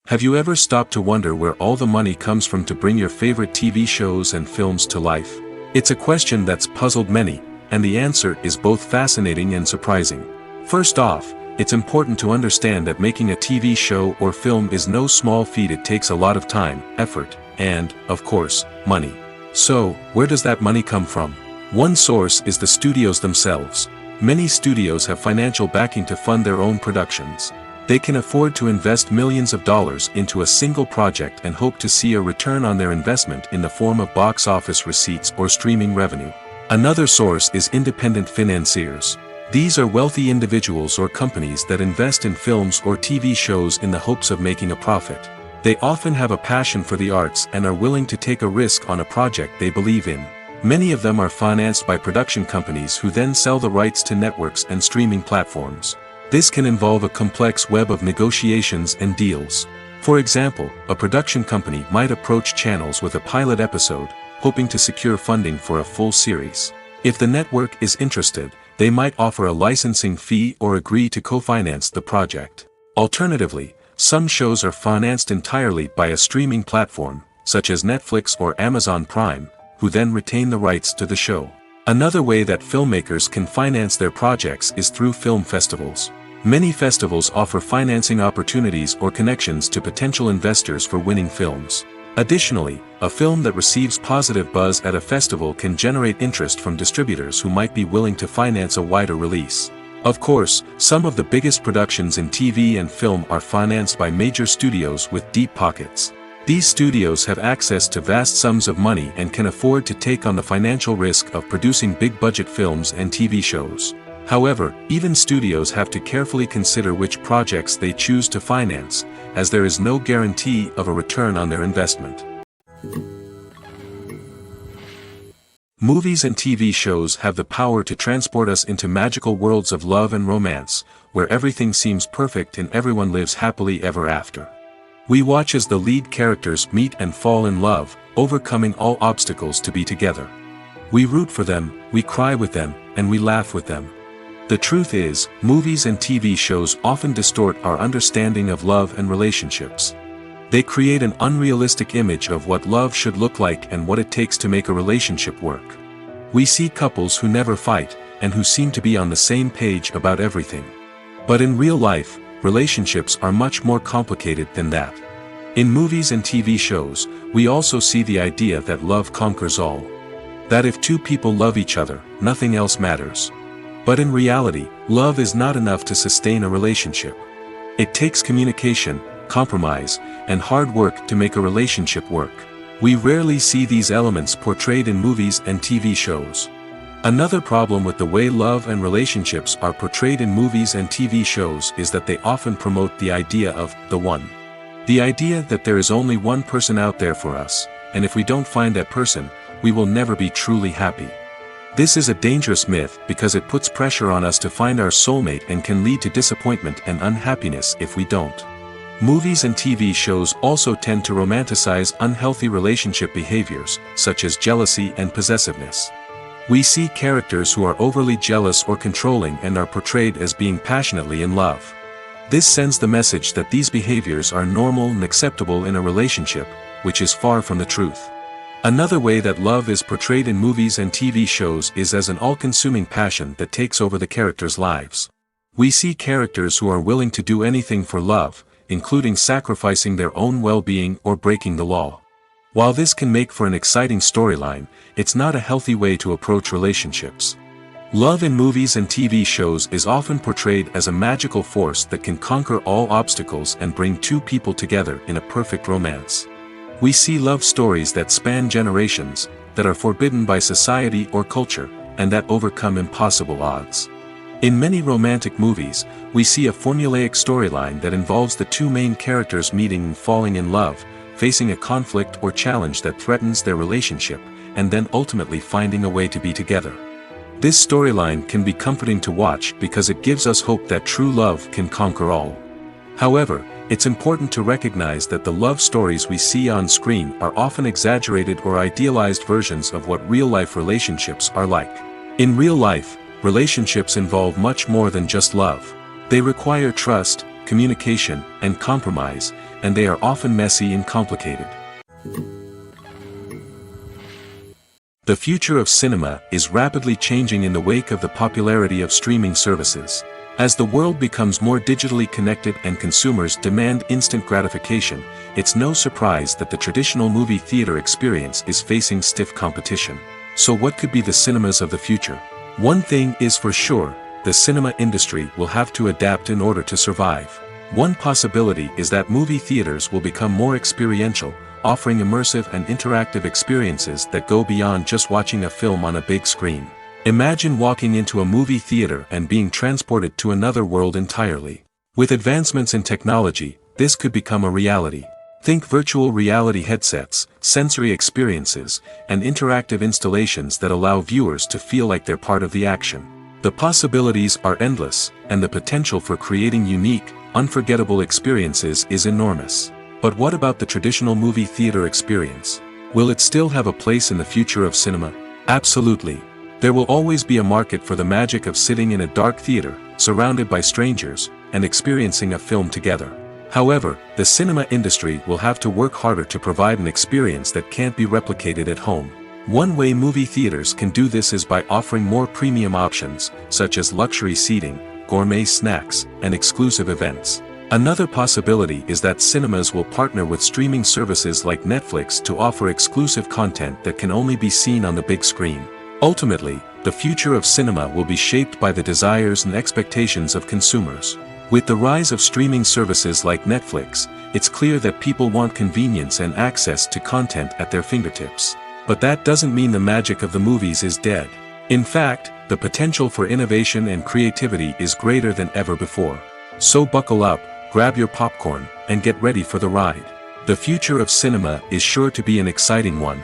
Have you ever stopped to wonder where all the money comes from to bring your favorite TV shows and films to life? It's a question that's puzzled many, and the answer is both fascinating and surprising. First off, it's important to understand that making a TV show or film is no small feat. It takes a lot of time, effort, and, of course, money. So, where does that money come from? One source is the studios themselves. Many studios have financial backing to fund their own productions. They can afford to invest millions of dollars into a single project and hope to see a return on their investment in the form of box office receipts or streaming revenue. Another source is independent financiers. These are wealthy individuals or companies that invest in films or TV shows in the hopes of making a profit. They often have a passion for the arts and are willing to take a risk on a project they believe in. Many of them are financed by production companies who then sell the rights to networks and streaming platforms. This can involve a complex web of negotiations and deals. For example, a production company might approach channels with a pilot episode, hoping to secure funding for a full series. If the network is interested, they might offer a licensing fee or agree to co-finance the project. Alternatively, some shows are financed entirely by a streaming platform, such as Netflix or Amazon Prime, who then retain the rights to the show. Another way that filmmakers can finance their projects is through film festivals. Many festivals offer financing opportunities or connections to potential investors for winning films. Additionally, a film that receives positive buzz at a festival can generate interest from distributors who might be willing to finance a wider release. Of course, some of the biggest productions in TV and film are financed by major studios with deep pockets. These studios have access to vast sums of money and can afford to take on the financial risk of producing big-budget films and TV shows. However, even studios have to carefully consider which projects they choose to finance, as there is no guarantee of a return on their investment. Movies and TV shows have the power to transport us into magical worlds of love and romance, where everything seems perfect and everyone lives happily ever after. We watch as the lead characters meet and fall in love, overcoming all obstacles to be together. We root for them, we cry with them, and we laugh with them. The truth is, movies and TV shows often distort our understanding of love and relationships. They create an unrealistic image of what love should look like and what it takes to make a relationship work. We see couples who never fight, and who seem to be on the same page about everything. But in real life, relationships are much more complicated than that. In movies and TV shows, we also see the idea that love conquers all. That if two people love each other, nothing else matters. But in reality, love is not enough to sustain a relationship. It takes communication, compromise, and hard work to make a relationship work. We rarely see these elements portrayed in movies and TV shows. Another problem with the way love and relationships are portrayed in movies and TV shows is that they often promote the idea of the one. The idea that there is only one person out there for us, and if we don't find that person, we will never be truly happy. This is a dangerous myth because it puts pressure on us to find our soulmate and can lead to disappointment and unhappiness if we don't. Movies and TV shows also tend to romanticize unhealthy relationship behaviors, such as jealousy and possessiveness. We see characters who are overly jealous or controlling and are portrayed as being passionately in love. This sends the message that these behaviors are normal and acceptable in a relationship, which is far from the truth. Another way that love is portrayed in movies and TV shows is as an all-consuming passion that takes over the characters' lives. We see characters who are willing to do anything for love, including sacrificing their own well-being or breaking the law. While this can make for an exciting storyline, it's not a healthy way to approach relationships. Love in movies and TV shows is often portrayed as a magical force that can conquer all obstacles and bring two people together in a perfect romance. We see love stories that span generations, that are forbidden by society or culture, and that overcome impossible odds. In many romantic movies, we see a formulaic storyline that involves the two main characters meeting and falling in love, facing a conflict or challenge that threatens their relationship, and then ultimately finding a way to be together. This storyline can be comforting to watch because it gives us hope that true love can conquer all. However, it's important to recognize that the love stories we see on screen are often exaggerated or idealized versions of what real-life relationships are like. In real life, relationships involve much more than just love. They require trust, communication, and compromise, and they are often messy and complicated. The future of cinema is rapidly changing in the wake of the popularity of streaming services. As the world becomes more digitally connected and consumers demand instant gratification, it's no surprise that the traditional movie theater experience is facing stiff competition. So what could be the cinemas of the future? One thing is for sure, the cinema industry will have to adapt in order to survive. One possibility is that movie theaters will become more experiential, offering immersive and interactive experiences that go beyond just watching a film on a big screen. Imagine walking into a movie theater and being transported to another world entirely. With advancements in technology, this could become a reality. Think virtual reality headsets, sensory experiences, and interactive installations that allow viewers to feel like they're part of the action. The possibilities are endless, and the potential for creating unique, unforgettable experiences is enormous. But what about the traditional movie theater experience? Will it still have a place in the future of cinema? Absolutely. There will always be a market for the magic of sitting in a dark theater, surrounded by strangers, and experiencing a film together. However, the cinema industry will have to work harder to provide an experience that can't be replicated at home. One way movie theaters can do this is by offering more premium options, such as luxury seating, gourmet snacks, and exclusive events. Another possibility is that cinemas will partner with streaming services like Netflix to offer exclusive content that can only be seen on the big screen. Ultimately, the future of cinema will be shaped by the desires and expectations of consumers. With the rise of streaming services like Netflix, it's clear that people want convenience and access to content at their fingertips. But that doesn't mean the magic of the movies is dead. In fact, the potential for innovation and creativity is greater than ever before. So buckle up, grab your popcorn, and get ready for the ride. The future of cinema is sure to be an exciting one.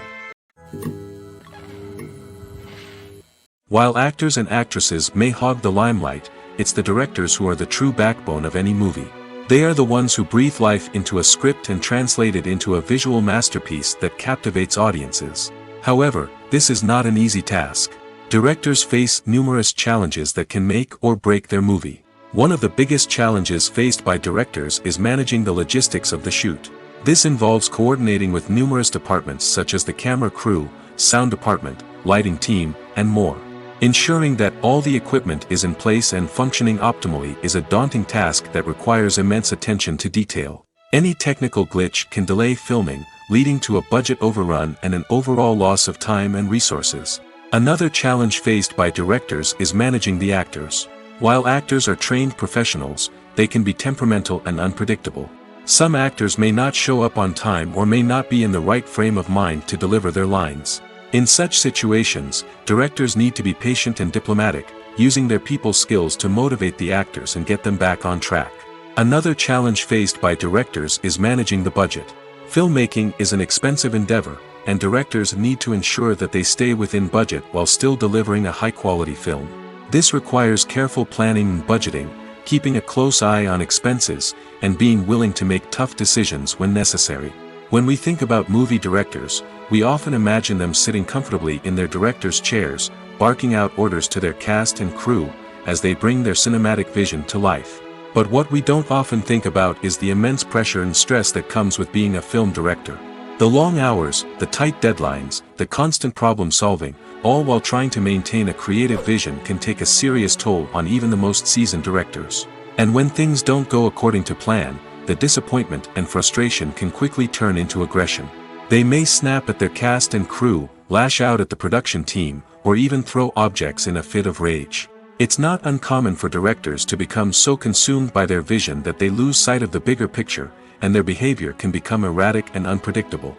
While actors and actresses may hog the limelight, it's the directors who are the true backbone of any movie. They are the ones who breathe life into a script and translate it into a visual masterpiece that captivates audiences. However, this is not an easy task. Directors face numerous challenges that can make or break their movie. One of the biggest challenges faced by directors is managing the logistics of the shoot. This involves coordinating with numerous departments such as the camera crew, sound department, lighting team, and more. Ensuring that all the equipment is in place and functioning optimally is a daunting task that requires immense attention to detail. Any technical glitch can delay filming, leading to a budget overrun and an overall loss of time and resources. Another challenge faced by directors is managing the actors. While actors are trained professionals, they can be temperamental and unpredictable. Some actors may not show up on time or may not be in the right frame of mind to deliver their lines. In such situations, directors need to be patient and diplomatic, using their people skills to motivate the actors and get them back on track. Another challenge faced by directors is managing the budget. Filmmaking is an expensive endeavor, and directors need to ensure that they stay within budget while still delivering a high-quality film. This requires careful planning and budgeting, keeping a close eye on expenses, and being willing to make tough decisions when necessary. When we think about movie directors, we often imagine them sitting comfortably in their director's chairs, barking out orders to their cast and crew, as they bring their cinematic vision to life. But what we don't often think about is the immense pressure and stress that comes with being a film director. The long hours, the tight deadlines, the constant problem solving, all while trying to maintain a creative vision can take a serious toll on even the most seasoned directors. And when things don't go according to plan, the disappointment and frustration can quickly turn into aggression. They may snap at their cast and crew, lash out at the production team, or even throw objects in a fit of rage. It's not uncommon for directors to become so consumed by their vision that they lose sight of the bigger picture, and their behavior can become erratic and unpredictable.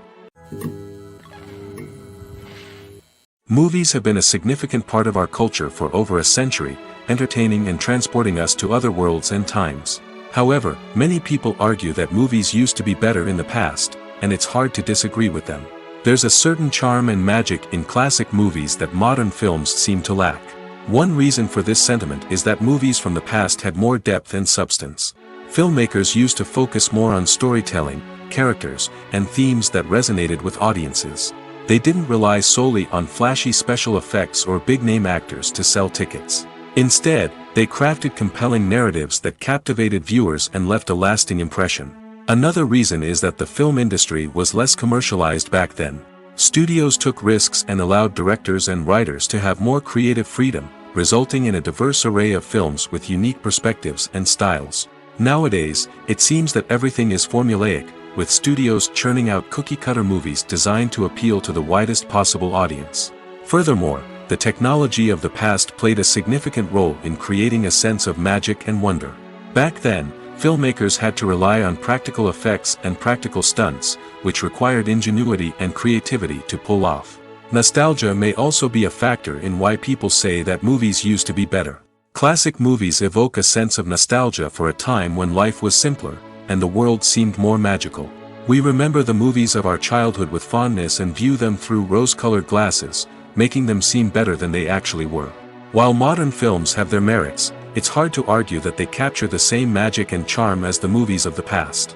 Movies have been a significant part of our culture for over a century, entertaining and transporting us to other worlds and times. However, many people argue that movies used to be better in the past, and it's hard to disagree with them. There's a certain charm and magic in classic movies that modern films seem to lack. One reason for this sentiment is that movies from the past had more depth and substance. Filmmakers used to focus more on storytelling, characters, and themes that resonated with audiences. They didn't rely solely on flashy special effects or big-name actors to sell tickets. Instead, they crafted compelling narratives that captivated viewers and left a lasting impression. Another reason is that the film industry was less commercialized back then. Studios took risks and allowed directors and writers to have more creative freedom, resulting in a diverse array of films with unique perspectives and styles. Nowadays, it seems that everything is formulaic, with studios churning out cookie-cutter movies designed to appeal to the widest possible audience. Furthermore, the technology of the past played a significant role in creating a sense of magic and wonder. Back then, filmmakers had to rely on practical effects and practical stunts, which required ingenuity and creativity to pull off. Nostalgia may also be a factor in why people say that movies used to be better. Classic movies evoke a sense of nostalgia for a time when life was simpler, and the world seemed more magical. We remember the movies of our childhood with fondness and view them through rose-colored glasses, making them seem better than they actually were. While modern films have their merits, it's hard to argue that they capture the same magic and charm as the movies of the past.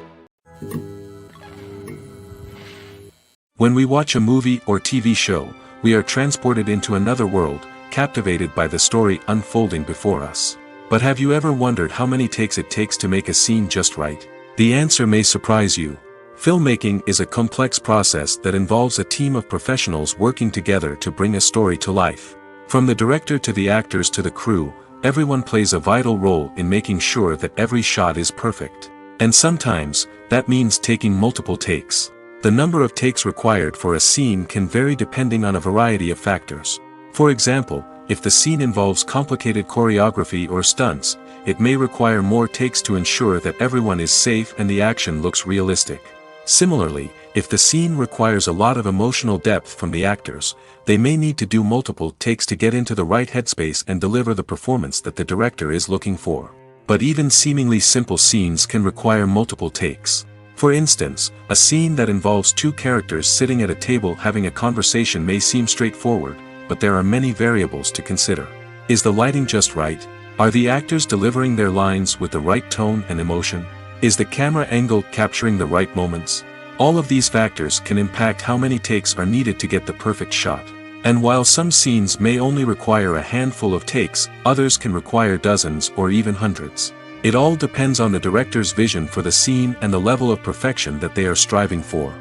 When we watch a movie or TV show, we are transported into another world, captivated by the story unfolding before us. But have you ever wondered how many takes it takes to make a scene just right? The answer may surprise you. Filmmaking is a complex process that involves a team of professionals working together to bring a story to life. From the director to the actors to the crew, everyone plays a vital role in making sure that every shot is perfect. And sometimes, that means taking multiple takes. The number of takes required for a scene can vary depending on a variety of factors. For example, if the scene involves complicated choreography or stunts, it may require more takes to ensure that everyone is safe and the action looks realistic. Similarly, if the scene requires a lot of emotional depth from the actors, they may need to do multiple takes to get into the right headspace and deliver the performance that the director is looking for. But even seemingly simple scenes can require multiple takes. For instance, a scene that involves two characters sitting at a table having a conversation may seem straightforward, but there are many variables to consider. Is the lighting just right? Are the actors delivering their lines with the right tone and emotion? Is the camera angle capturing the right moments? All of these factors can impact how many takes are needed to get the perfect shot. And while some scenes may only require a handful of takes, others can require dozens or even hundreds. It all depends on the director's vision for the scene and the level of perfection that they are striving for.